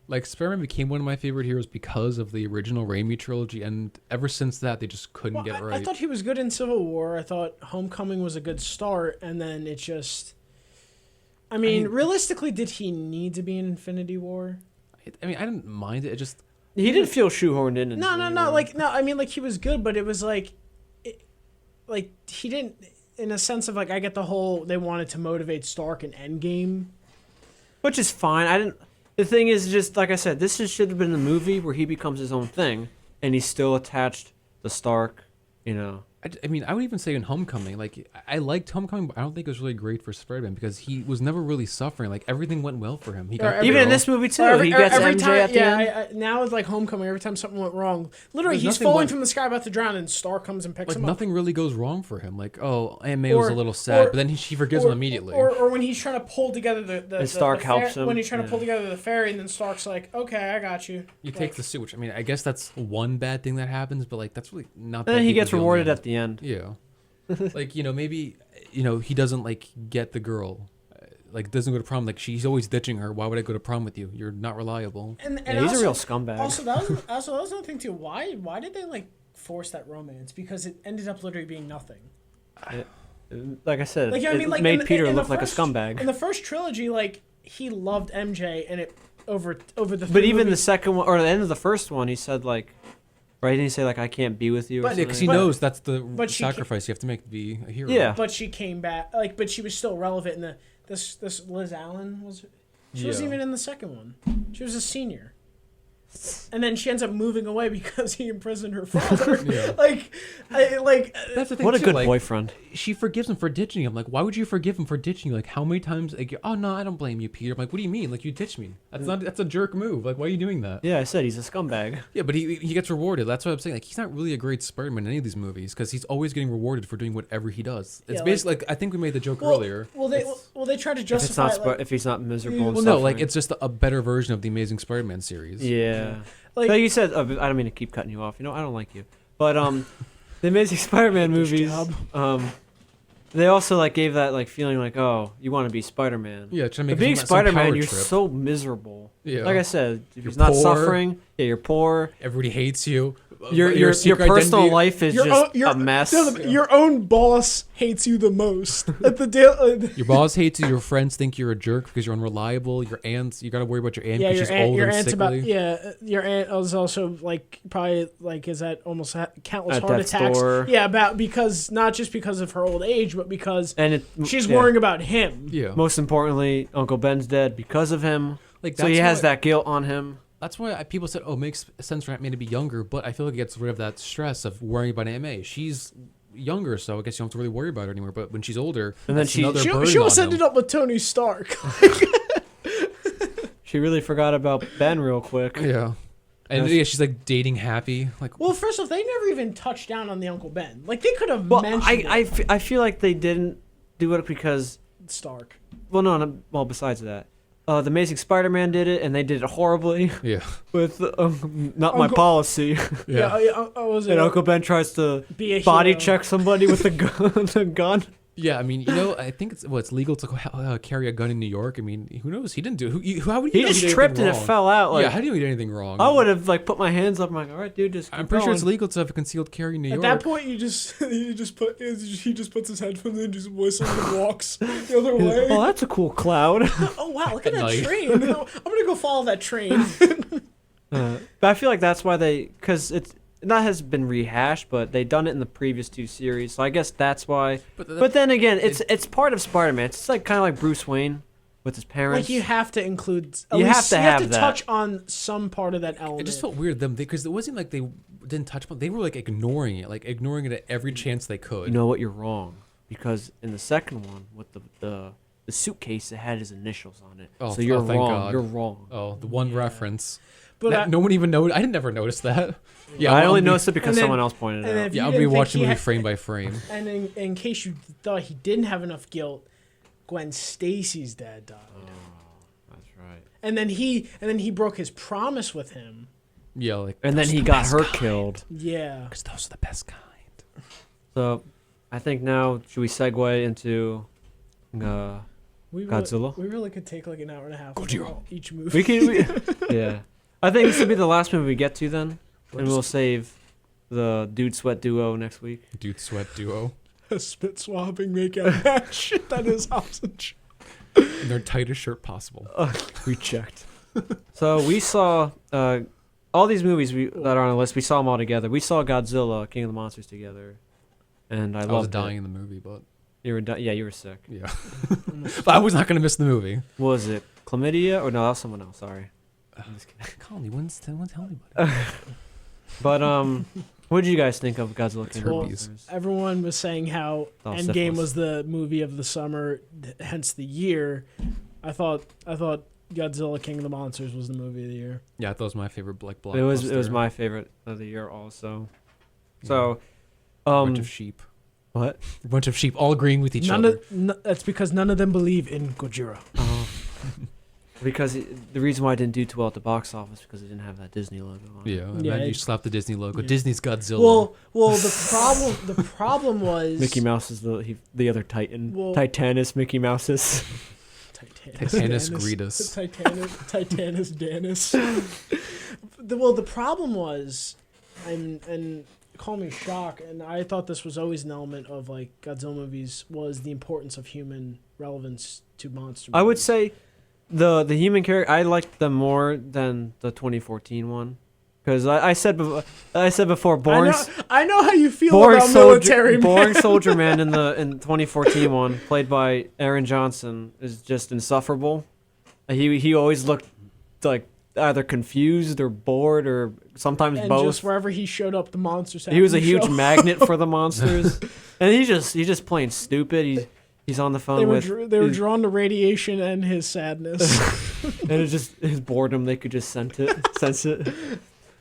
like Spider-Man became one of my favorite heroes because of the original Raimi trilogy, and ever since that, they just couldn't Well, get it I right. thought he was good in Civil War. I thought Homecoming was a good start, and then it just. I mean, realistically, did he need to be in Infinity War? I mean, I didn't mind it. It just He didn't feel shoehorned in. No. I mean, like he was good, but it was like, like he didn't. In a sense of like, I get the whole they wanted to motivate Stark in Endgame. Which is fine. I didn't. The thing is, just like I said, this should have been a movie where he becomes his own thing, and he's still attached to Stark. You know. I mean, I would even say in Homecoming, like I liked Homecoming, but I don't think it was really great for Spider-Man because he was never really suffering. Like everything went well for him. He got every- Even in girl. this movie too, Or he gets every MJ time, at the end. I, now with like Homecoming, every time something went wrong, literally There's he's nothing falling went- from the sky about to drown, and Stark comes and picks Like him up. nothing really goes wrong for him. Like, oh, Aunt May was Or- a little sad, or- but then she forgives him immediately. Or when he's trying to pull together the And Stark the helps him, when he's trying to pull yeah. together the ferry, and then Stark's like, "Okay, I got you." You Like, take the suit, which I mean, I guess that's one bad thing that happens, but like that's really not. And that then he big of a gets deal, rewarded man. at the end. Yeah, like maybe he doesn't like get the girl, like doesn't go to prom. Like she's always ditching her. Why would I go to prom with you? You're not reliable. And Yeah, he's also, a real scumbag. Also, that was another thing too. Why did they like force that romance? Because it ended up literally being nothing. Like I said, Like, you know what I mean? Like, it made in the- Peter in the look like a first- scumbag. In the first trilogy, like he loved MJ, and it over the. But three even the movies, second one, or the end of the first one, he said like, right? Didn't he say like, I can't be with you? Or But- something? Because he But- knows that's the but she sacrifice you have to make to be a hero. Yeah. but she came back. Like, but she was still relevant in the this Liz Allen was. She wasn't Yeah. even in the second one. She was a senior. And then she ends up moving away because he imprisoned her father. Yeah. That's the thing. What a too, good like, boyfriend. She forgives him for ditching him. Like, why would you forgive him for ditching you? Like, how many times? Like, oh no, I don't blame you, Peter. I'm like, what do you mean? Like, you ditched me. That's a jerk move. Like, why are you doing that? Yeah, I said he's a scumbag. Yeah, but he gets rewarded. That's what I'm saying. Like, he's not really a great Spider-Man in any of these movies because he's always getting rewarded for doing whatever he does. It's Yeah, basically like I think we made the joke Well, earlier. they try to If it's justify not, it, like, if he's not miserable. And Well, no, like suffering. it's just a better version of the Amazing Spider-Man series. Yeah. Like- Like you said, I don't mean to keep cutting you off. You know, I don't like you. But the Amazing Spider-Man This movies, job. they also like gave that like feeling like, oh, you want to be Spider-Man. Yeah, trying to But make being some Spider-Man, power you're trip. so miserable. Yeah. Like I said, if You're he's not poor. suffering, yeah, you're poor. Everybody hates you. Your secret personal identity- life is just a mess. Your own boss hates you the most. At the Your boss hates you. Your friends think you're a jerk because you're unreliable. Your aunts, you got to worry about your aunt yeah, because your she's aunt, old your and aunt's sickly. your aunt was also like probably like is that almost countless At heart death's attacks. door. Yeah, because not just because of her old age, but because And she's yeah. worrying about him. Yeah, Most importantly, Uncle Ben's dead because of him. like So he that's has why- that guilt on him. That's why people said, "Oh, it makes sense for Aunt May to be younger," but I feel like it gets rid of that stress of worrying about Aunt May. She's younger, so I guess you don't have to really worry about her anymore. But when she's older, And then that's she- another She burden almost on ended him. up with Tony Stark. She really forgot about Ben real quick. Yeah. And yeah, she's like dating Happy. Like, Well, first off, they never even touched down on the Uncle Ben. Like they could have Well, mentioned I feel like they didn't do it because Stark. well, no. Well, besides that, the Amazing Spider-Man did it, and they did it horribly yeah. with not my Uncle- policy. Yeah, I was And Uncle Ben tries to be a body hero. check somebody with the gun. Yeah, I mean, I think it's legal to carry a gun in New York. I mean, who knows? He didn't do. How would He know just did tripped and anything it wrong? fell out. Like, Yeah, how do you know he did anything wrong? I would have like put my hands up. I'm like, all right, dude, just. I'm keep pretty sure it's going." legal to have a concealed carry in New At York. that point, he just puts his headphones in, and just whistles and walks the other way. Oh, that's a cool cloud. Oh wow, look at that night. train! I'm gonna go follow that train. But I feel like that's why because that has been rehashed, but they done it in the previous two series, so I guess that's why. But then again, it's part of Spider-Man. It's like kind of like Bruce Wayne with his parents. Like you have to include. You have to have that. touch on some part of that element. It just felt weird because it wasn't like they didn't touch upon. They were like ignoring it at every chance they could. You know what? You're wrong because in the second one with the suitcase, it had his initials on it. Oh, so you're thank wrong. God. You're wrong. Oh, the one reference. But no one even noticed. I didn't never notice that. Yeah, I I'll only be- noticed it because and then- someone else pointed it and out. if Yeah, you I'll be didn't think watching he the movie had- frame by frame. And in case you thought he didn't have enough guilt, Gwen Stacy's dad died. That's right. And then he broke his promise with him. Yeah, like. And then "Those he are the got best her kind." killed. Yeah. Because those are the best kind. So, I think now should we segue into We Godzilla? We really could take like an hour and a half Godzilla. about each movie. we can. Yeah. I think this will be the last movie we get to then, and we'll save the Dude Sweat duo next week. Dude sweat duo. A spit swapping makeout match. That is awesome. In their tightest shirt possible. We checked. So we saw all these movies that are on the list. We saw them all together. We saw Godzilla, King of the Monsters together, and I I was loved dying it. in the movie, but You were yeah, you were sick. yeah. But I was not gonna miss the movie. What was it chlamydia or no? That was someone else. Sorry. I'm just kidding. Call me. When's tell me about it? But what did you guys think of Godzilla, King of the Well, Monsters? Everyone was saying how Oh, Endgame syphilis. was the movie of the summer, hence the year. I thought Godzilla King of the Monsters was the movie of the year. Yeah, I thought it was my favorite blockbuster. It was my favorite of the year also. So, a bunch of sheep. what? A bunch of sheep all agreeing with each other. That's because none of them believe in Gojira. Oh. Because the reason why I didn't do too well at the box office because it didn't have that Disney logo on it. Yeah, and Yeah, then you it- slap the Disney logo. yeah. Disney's Godzilla. Well, the problem was Mickey Mouse is the other Titan. Well- Titanus Mickey Mouse is. Titanus Gretus. Titanus Danus. The problem was, and call me shock, and I thought this was always an element of like Godzilla movies was the importance of human relevance to monster movies. I would say the human character I liked them more than the 2014 one because I said before boring I know how you feel boring about soldier military boring man. soldier man in the 2014 one played by Aaron Johnson is just insufferable. He always looked like either confused or bored or sometimes And both. just wherever he showed up, the monsters. He was a happened to huge show. magnet for the monsters, and he's just plain stupid. He's on the phone They were, with they were his- drawn to radiation and his sadness. and it's just his boredom. They could just sense it.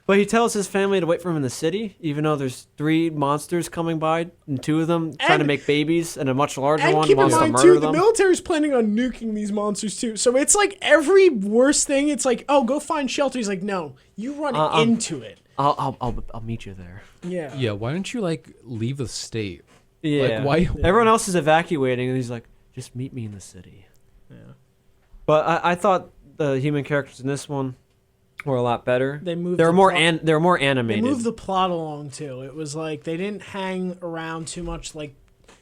But he tells his family to wait for him in the city, even though there's 3 monsters coming by, and 2 of them trying to And- make babies, and a much larger And one keep in wants to mind murder too, the them. military's planning on nuking these monsters too. So it's like every worst thing. It's like, oh, go find shelter. He's like, no, you run into it. I'll meet you there. Yeah. Yeah, why don't you like leave the state? Yeah. Like, why? Everyone else is evacuating, and he's like, just meet me in the city. Yeah. But I thought the human characters in this one were a lot better. They moved. They were the more plot- they were more They animated. moved the plot along too. It was like they didn't hang around too much like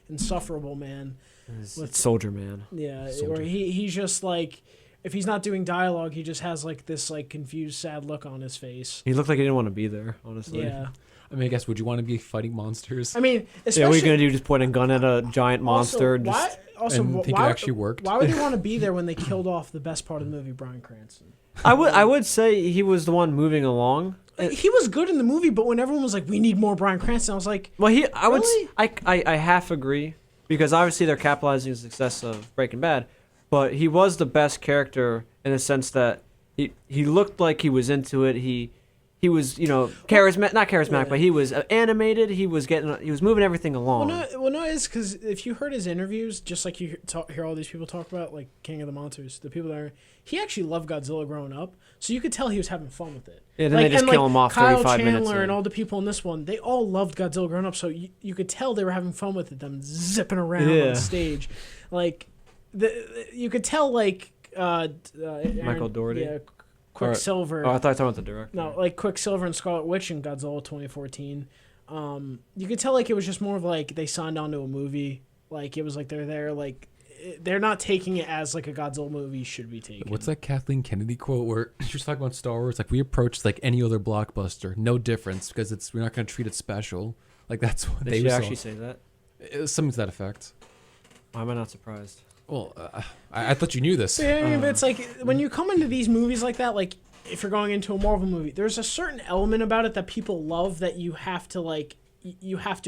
Insufferable Man. It's Soldier Man. Yeah, Soldier. where he's just like, if he's not doing dialogue, he just has like this like confused, sad look on his face. He looked like he didn't want to be there, honestly. Yeah, I mean, I guess would you want to be fighting monsters? I mean, Yeah, what especially are you gonna do? Just point a gun at a giant monster? Also, why? Also, and think it why, actually worked? Why would they want to be there when they killed off the best part of the movie, Bryan Cranston? I would say he was the one moving along. He was good in the movie, but when everyone was like, "We need more Bryan Cranston," I was like, Well, I would Really? I half agree because obviously they're capitalizing the success of Breaking Bad, but he was the best character in the sense that he looked like he was into it. He was, not charismatic, but he was animated. He was moving everything along. No, it's because if you heard his interviews, just like you hear all these people talk about, like King of the Monsters, the people that he actually loved Godzilla growing up, so you could tell he was having fun with it. Yeah, then they just kill him off 35 Kyle minutes Chandler in. and all the people in this one, they all loved Godzilla growing up, so you could tell they were having fun with it. Them zipping around on stage, like you could tell Michael Dougherty. Yeah, Quicksilver. I thought you were talking about the director. No, like Quicksilver and Scarlet Witch in Godzilla 2014. You could tell like it was just more of like they signed on to a movie. Like it was like they're there, like they're not taking it as like a Godzilla movie should be taken. What's that Kathleen Kennedy quote where she was talking about Star Wars? Like we approach like any other blockbuster, no difference because we're not going to treat it special. Like that's what Did she actually say that? It was something to that effect. Why am I not surprised? Well, I thought you knew this. Yeah, I mean, but it's like when you come into these movies like that, like if you're going into a Marvel movie, there's a certain element about it that people love that you have to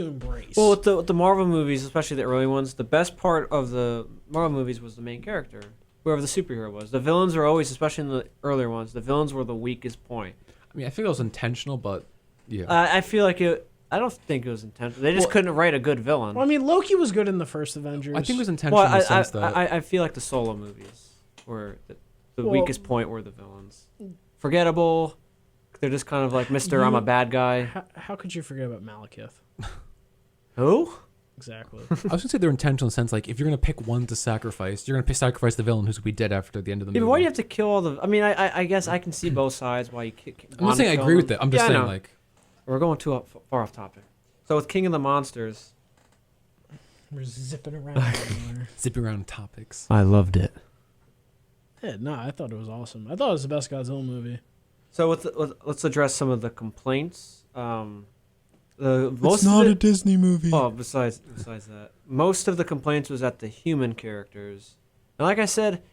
embrace. Well, with the Marvel movies, especially the early ones, the best part of the Marvel movies was the main character, whoever the superhero was. The villains are always, especially in the earlier ones, the villains were the weakest point. I mean, I think it was intentional, but yeah. I feel like it. I don't think it was intentional. They just couldn't write a good villain. Well, I mean, Loki was good in the first Avengers. I think it was intentional in the sense that I feel like the solo movies were the weakest point were the villains. Forgettable. They're just kind of like Mr. I'm a bad guy. How could you forget about Malekith? Who? Exactly. I was gonna say they're intentional in the sense like if you're gonna pick one to sacrifice, you're gonna sacrifice the villain who's gonna be dead after the end of the movie. Yeah, but why do you have to kill all the? I mean, I guess I can see both sides why you. I'm not saying I agree with that. I'm just saying like we're going too far off topic. So with King of the Monsters, we're zipping around everywhere. Zipping around topics. I loved it. Yeah, no, I thought it was awesome. I thought it was the best Godzilla movie. So let's address some of the complaints. It's not a Disney movie. Oh, besides that, most of the complaints was at the human characters, and like I said,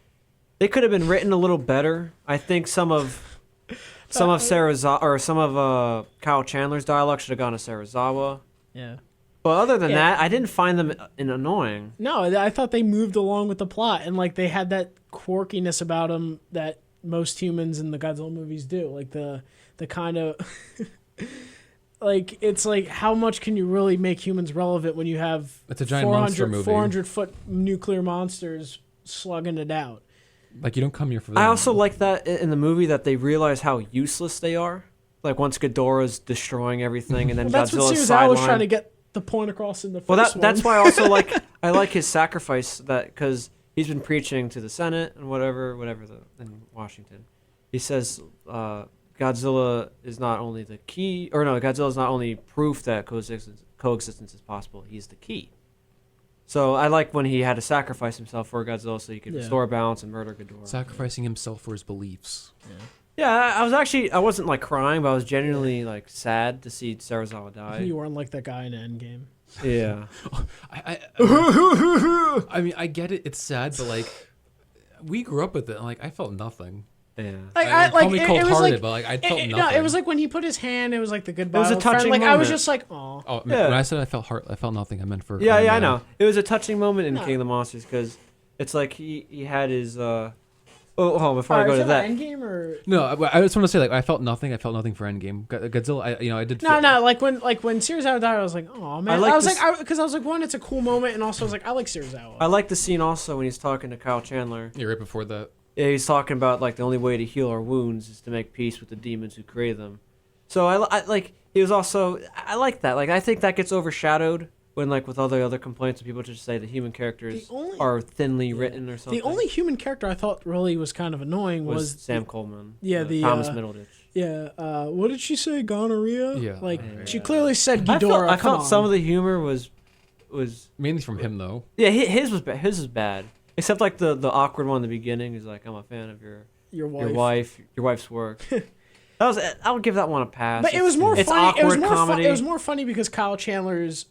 they could have been written a little better. I think some of Sarazawa or some of Kyle Chandler's dialogue should have gone to Sarazawa. Yeah. But other than that, I didn't find them annoying. No, I thought they moved along with the plot, and like they had that quirkiness about them that most humans in the Godzilla movies do. Like the kind of like it's like how much can you really make humans relevant when you have it's a giant monster movie. 400-foot nuclear monsters slugging it out. Like you don't come here for that. I also like that in the movie that they realize how useless they are. Like once Ghidorah's destroying everything, and then Well, that's what Godzilla's Sirizawa was sidelined. trying to get the point across in the first one. That's why I also I like his sacrifice because he's been preaching to the Senate and whatever in Washington. He says Godzilla is not only the key, Godzilla is not only proof that coexistence is possible. He's the key. So I like when he had to sacrifice himself for Godzilla so he could restore balance and murder Ghidorah. Sacrificing himself for his beliefs. Yeah, I wasn't like crying, but I was genuinely like sad to see Sarazawa die. You weren't like that guy in Endgame. Yeah. I mean, I get it. It's sad, but like, we grew up with it. And, like, I felt nothing. Yeah. Call me cold-hearted, but like, I felt nothing. No, it was like when he put his hand. It was like the goodbye. It was a touching friend. Like moment. I was just like, oh. Oh, Yeah. when I said I felt nothing. I meant for. Yeah, I know. It was a touching moment in King of the Monsters because it's like he had his. Hold on, before I go to that. Endgame or No, I just want to say like I felt nothing. I felt nothing for Endgame. Godzilla. I did. no. Like when Sirizawa died, I was like, oh man. I was like, one, it's a cool moment, and also I was like, I like Sirizawa. I like the scene also when he's talking to Kyle Chandler. Yeah, right before that. Yeah, he's talking about like the only way to heal our wounds is to make peace with the demons who created them. So I like he was also I like that. Like I think that gets overshadowed when like with other complaints and people just say the human characters are thinly written or something. The only human character I thought really was kind of annoying was Sam Coleman. Yeah, Thomas Middleditch. Yeah, what did she say? Gonorrhea? Yeah. Like she clearly said I Ghidorah. felt some of the humor was mainly from him though. Yeah, his was bad. Except like the awkward one in the beginning. He's like, I'm a fan of your wife's work. I would give that one a pass. But it was more it's funny. Awkward comedy. It was more funny because Kyle Chandler's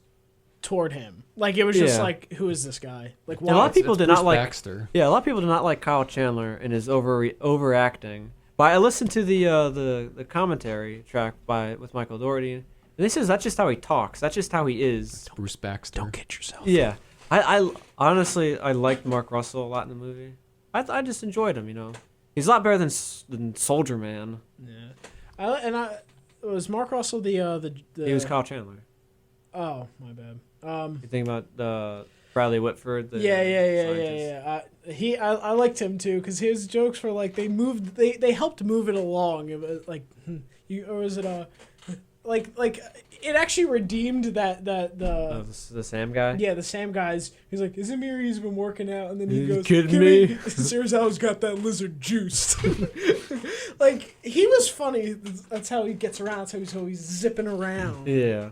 toward him. Like it was just like, who is this guy? Like a lot of people did not like Baxter. Yeah, a lot of people did not like Kyle Chandler and his overacting. But I listened to the commentary track with Michael Dougherty, and he says that's just how he talks. That's just how he is. It's Bruce Baxter. Don't get yourself. Yeah, I honestly I liked Mark Russell a lot in the movie. I just enjoyed him. He's a lot better than Soldier Man. Yeah. Was Mark Russell the He was Kyle Chandler. Oh, my bad. You think about Bradley Whitford? Yeah. I liked him too because his jokes were like they helped move it along. It was like or was it like it actually redeemed the Sam guy. Yeah, the Sam guy's. He's like, isn't Mary? He's been working out, and then he goes, kidding me? Serzell's got that lizard juiced. Like he was funny. That's how he gets around. That's how he's always zipping around. Yeah,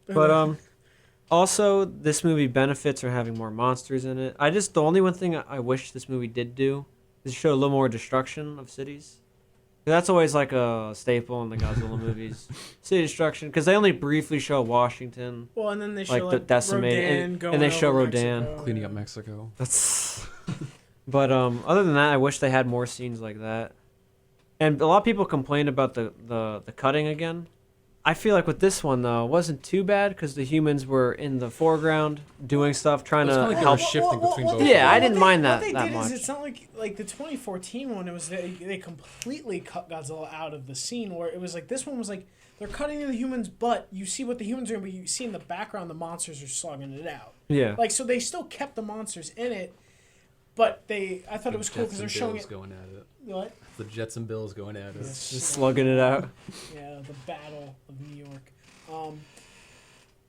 but also this movie benefits from having more monsters in it. The only one thing I wish this movie did do is show a little more destruction of cities. That's always like a staple in the Godzilla movies, city destruction, because they only briefly show Washington. Well, and then they show the decimated, Rodan and they show Rodan Mexico. Cleaning up Mexico. That's. But other than that, I wish they had more scenes like that. And a lot of people complained about the cutting again. I feel like with this one though, it wasn't too bad because the humans were in the foreground doing stuff, trying to like help. shifting between both. Yeah, I didn't mind that What they that did much. is it's not like the 2014 one. It was they completely cut Godzilla out of the scene. Where it was like this one was like they're cutting to the humans, but you see what the humans are doing, but you see in the background the monsters are slugging it out. Yeah. Like so they still kept the monsters in it, but I thought it was cool because they're showing it. Going at it. What? The Jets and Bills going at it. Yes. Just slugging it out. Yeah, the Battle of New York.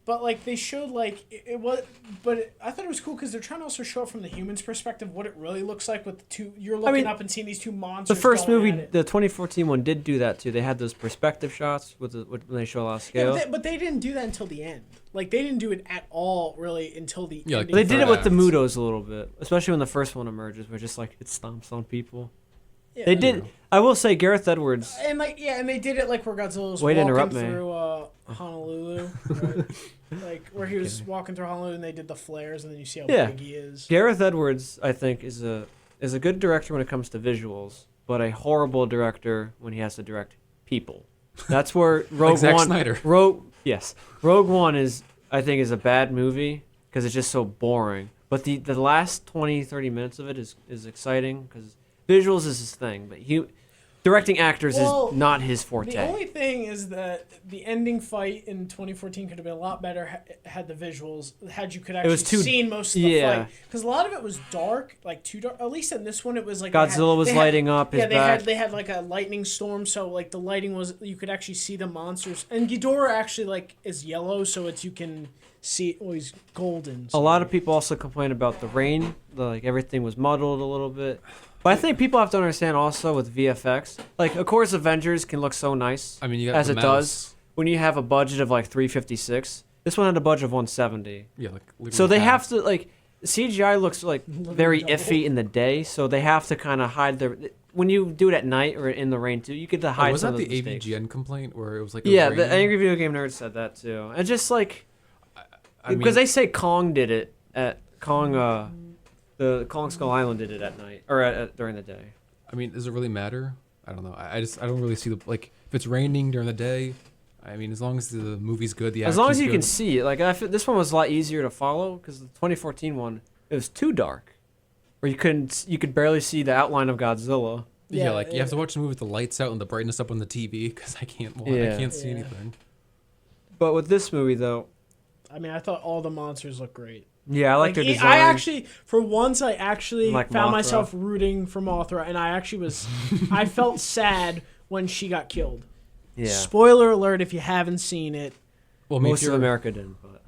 But like they showed like it was, but I thought it was cool because they're trying to also show it from the humans' perspective what it really looks like with the two. You're looking up and seeing these two monsters. The first going movie, at it. the 2014 one, did do that too. They had those perspective shots when they show a lot of scale. Yeah, but they didn't do that until the end. Like they didn't do it at all really until the Yeah, like, ending. They did it with the acts. Mutos a little bit, especially when the first one emerges, where just like it stomps on people. Yeah. They did. I will say Gareth Edwards. And and they did it like where Godzilla was Way to walking interrupt me. through Honolulu, right? Like where he was walking through Honolulu, and they did the flares, and then you see how big he is. Gareth Edwards, I think, is a good director when it comes to visuals, but a horrible director when he has to direct people. That's where Rogue Zack One. Snyder. Rogue One is a bad movie because it's just so boring. But the last 20, 30 minutes of it is exciting because visuals is his thing, but directing actors is not his forte. The only thing is that the ending fight in 2014 could have been a lot better had the visuals, had you could actually seen most of the fight. Because a lot of it was dark, like too dark. At least in this one, it was like Godzilla was lighting up his back. They had like a lightning storm, so like the lighting was, you could actually see the monsters. And Ghidorah actually like is yellow, so you can see, he's golden. So. A lot of people also complain about the rain, like everything was muddled a little bit. But I think people have to understand also with VFX, like of course Avengers can look so nice. I mean, you got as the it mouse. does when you have a budget of like 356. This one had a budget of 170. Yeah, like so they have to like CGI looks like very iffy in the day, so they have to kind of hide their. When you do it at night or in the rain too, you get to hide. Was some that of the those mistakes. AVGN complaint where it was like the Angry Video Game Nerd said that too, and just like because they say Kong did it at Kong. The Kong Skull Island did it at night or during the day. I mean, does it really matter? I don't know. I don't really see if it's raining during the day. I mean, as long as the movie's good, as long as you can see it. Like this one was a lot easier to follow because the 2014 one it was too dark, where you could barely see the outline of Godzilla. Yeah, like you have to watch the movie with the lights out and the brightness up on the TV because I can't see anything. But with this movie though, I mean, I thought all the monsters looked great. Yeah, I like their design. I actually, for once, found Mothra. myself rooting for Mothra, and I actually I felt sad when she got killed. Yeah. Spoiler alert if you haven't seen it. Well, most of America didn't, but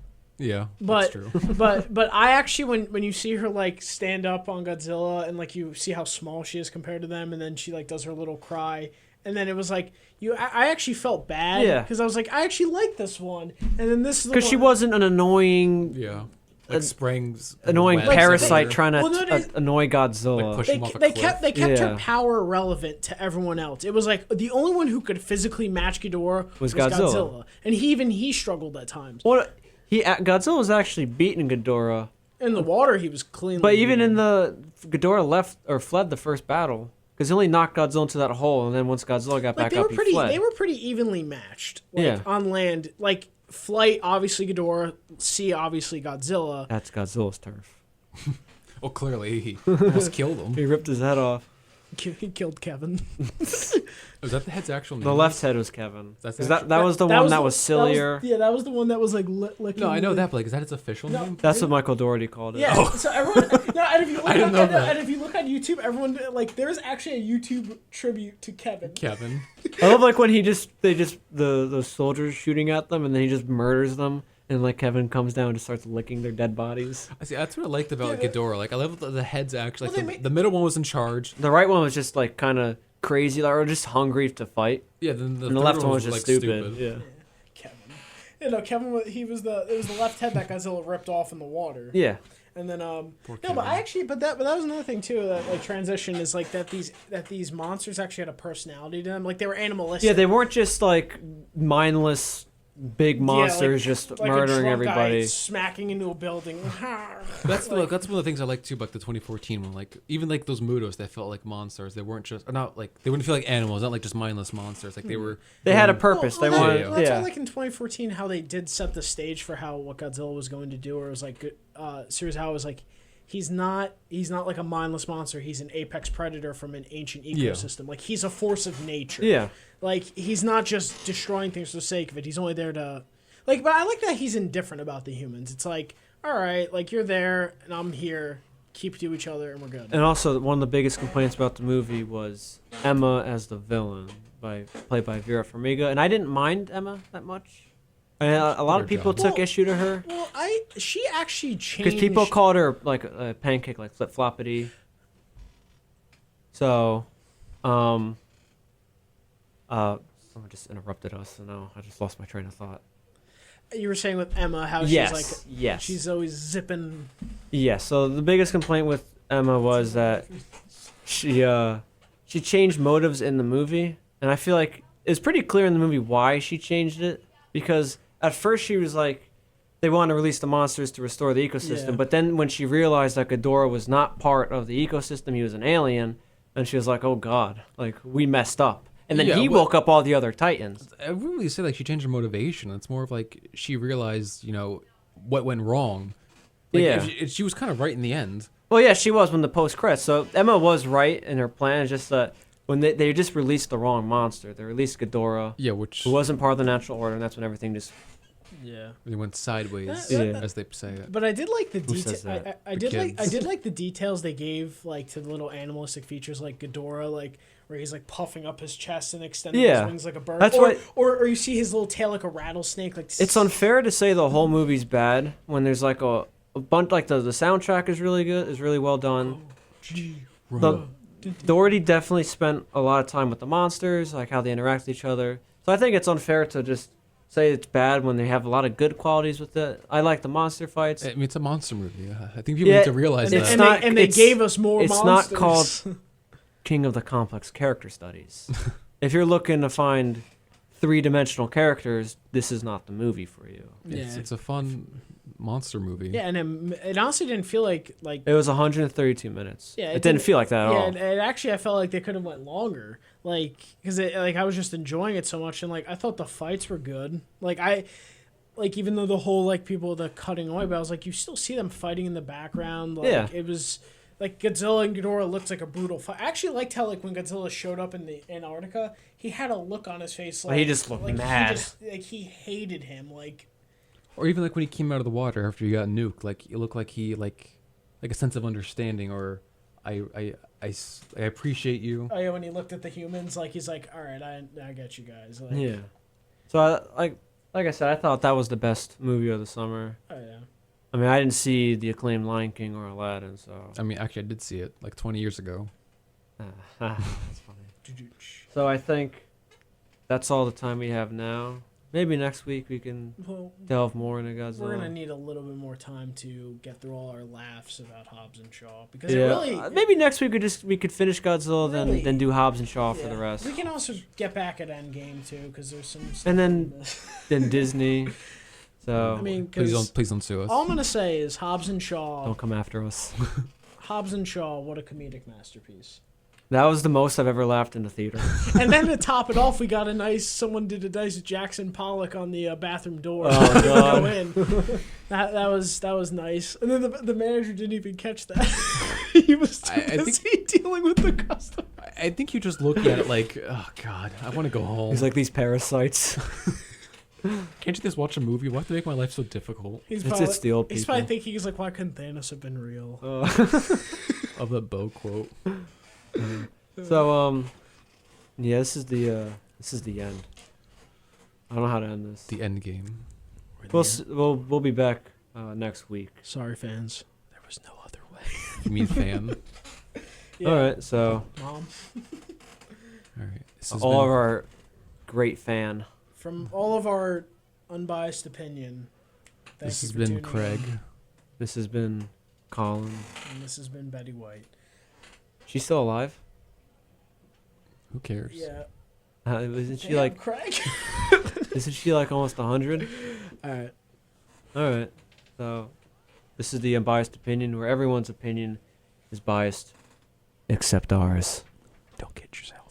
that's true. but I actually, when you see her like stand up on Godzilla and like you see how small she is compared to them, and then she like does her little cry, and then it was like I actually felt bad because I was like I actually like this one, and then this is because she wasn't an annoying like springs annoying parasite trying to annoy Godzilla. Like push him off a they cliff. kept her power relevant to everyone else. It was like the only one who could physically match Ghidorah was Godzilla, and he struggled at times. Well, Godzilla was actually beating Ghidorah in the water. He was clean. But even in the Ghidorah fled the first battle because he only knocked Godzilla into that hole, and then once Godzilla got back up, he fled. They were pretty evenly matched. On land, like. Flight, obviously Ghidorah. Sea, obviously Godzilla. That's Godzilla's turf. Well, clearly he almost killed him. He ripped his head off. He killed Kevin. Was that the head's actual name? The left head was Kevin. That's 'Cause actually- that was the one that was sillier. That was the one that was like licking. No, I know the- that, but like, is that its official No. name? That's what Michael Dougherty called it. Yeah. Oh. So everyone, no, and if you look I didn't up, know and, that. and if you look on YouTube, everyone like there's actually a YouTube tribute to Kevin. Kevin. I love like when the soldiers shooting at them and then he just murders them and like Kevin comes down and just starts licking their dead bodies. I see. That's what I liked about Yeah, Ghidorah. Like, I love the heads actually. Well, Like, they made- the middle one was in charge. The right one was just like kind of crazy or just hungry to fight, Yeah. Then the, and the third left one was like, just stupid. Yeah. Kevin. You know, Kevin. It was the left head that Godzilla ripped off in the water. Yeah. And then Poor no, Kevin. but I actually but that was another thing too that like transition is like that these monsters actually had a personality to them, like they were animalistic. Yeah, they weren't just like mindless big monsters just like a murdering drunk guy everybody. smacking into a building. That's one of the things I like too about the 2014 one. Like, even like those Mudos that felt like monsters. They weren't just, or not like, they wouldn't feel like animals, not like just mindless monsters. Like, they were. They had a purpose. They wanted. yeah. That's why, Yeah. like in 2014, how they did set the stage for what Godzilla was going to do. Or it was like, series how it was like, he's not like a mindless monster. He's an apex predator from an ancient ecosystem. Like he's a force of nature. Yeah. Like he's not just destroying things for the sake of it. He's only there to, like. But I like that he's indifferent about the humans. It's like, all right, like you're there and I'm here. Keep to each other and we're good. And also, one of the biggest complaints about the movie was Emma as the villain, played by Vera Farmiga, and I didn't mind Emma that much. And a lot of Good people job. took issue to her Well, she actually changed. because people called her like a pancake, like flip floppity. So, someone just interrupted us, and now I just lost my train of thought. You were saying with Emma how Yes, she's like yes. she's always zipping. Yeah, so the biggest complaint with Emma was that she changed motives in the movie, and I feel like it's pretty clear in the movie why she changed it, because at first she was like, they wanted to release the monsters to restore the ecosystem, Yeah. but then when she realized that Ghidorah was not part of the ecosystem, he was an alien, and she was like, oh god, like, we messed up. And then Yeah, he well- woke up all the other Titans. I wouldn't really say like she changed her motivation. It's more of like she realized, what went wrong. Like, Yeah. if she was kind of right in the end. Well, yeah, she was when the post-credits. So Emma was right in her plan. It's just that when they just released the wrong monster. They released Ghidorah, Yeah, which who wasn't part of the natural order, and that's when everything just... Yeah. they went sideways, Yeah. as they say it. But I did like the Who says detail. that? I The did like kids. the details they gave like to the little animalistic features like Ghidorah, like where he's like puffing up his chest and extending Yeah. his wings like a bird. That's or, what- or you see his little tail like a rattlesnake. Like It's unfair to say the whole movie's bad when there's like a bunch... Like the soundtrack is really good, is really well done. The Doherty definitely spent a lot of time with the monsters, like how they interact with each other. So I think it's unfair to just say it's bad when they have a lot of good qualities with it. I like the monster fights. I mean, it's a monster movie. I think people Yeah, need to realize and, it's that. and not- they it's- gave us more. it's not monsters. called King of the Complex Character Studies. If you're looking to find three-dimensional characters, this is not the movie for you. It's a fun monster movie. Yeah, and it honestly didn't feel like It was 132 minutes. Yeah, it didn't feel like that at yeah, all. and actually I felt like they could have went longer, like because I was just enjoying it so much, and like I thought the fights were good. Like even though the whole like people the cutting away, but I was like you still see them fighting in the background. Like, Yeah. it was like Godzilla and Ghidorah looked like a brutal fight. I actually liked how like when Godzilla showed up in the Antarctica, he had a look on his face like He just looked like, mad. he hated him like. Or even like when he came out of the water after he got nuked, like it looked like he like a sense of understanding, or I appreciate you. Oh yeah, when he looked at the humans, like he's like, all right, I get you guys. Like, Yeah. So like I said, I thought that was the best movie of the summer. Oh yeah. I mean, I didn't see the acclaimed Lion King or Aladdin, so I mean, actually, I did see it like 20 years ago. that's funny. So I think that's all the time we have now. Maybe next week we can Well, delve more into Godzilla. we're gonna need a little bit more time to get through all our laughs about Hobbs and Shaw because yeah. it really. Maybe next week we could finish Godzilla, Really- then do Hobbs and Shaw for yeah. the rest. We can also get back at Endgame too because there's some. stuff And then- we missed. Then Disney. So I mean, Please because please don't sue us. all I'm gonna say is Hobbs and Shaw. don't come after us. Hobbs and Shaw, what a comedic masterpiece. That was the most I've ever laughed in the theater. And then to top it off, we got someone did a nice Jackson Pollock on the bathroom door. Oh, God. Go in. That was nice. And then the manager didn't even catch that. He was too I think- busy dealing with the customer. I think you just look at it like, oh god, I want to go home. He's like these parasites. Can't you just watch a movie? Why have to make my life so difficult? He's It's the old He's people. probably thinking, he's like, why couldn't Thanos have been real? Of the Bo quote. So yeah, this is the end. I don't know how to end this. The end game. We'll be back next week. Sorry, fans. There was no other way. You mean fan? Yeah. All right, so Mom. All right. This all of our great fan. From all of our unbiased opinion, This thank has you for been tuning Craig. in, This has been Colin. and this has been Betty White. She's still alive? Who cares? Yeah. Isn't she Damn, like? Craig? Isn't she like almost 100? All right. All right. So this is the Unbiased Opinion, where everyone's opinion is biased, except ours. Don't kid yourself.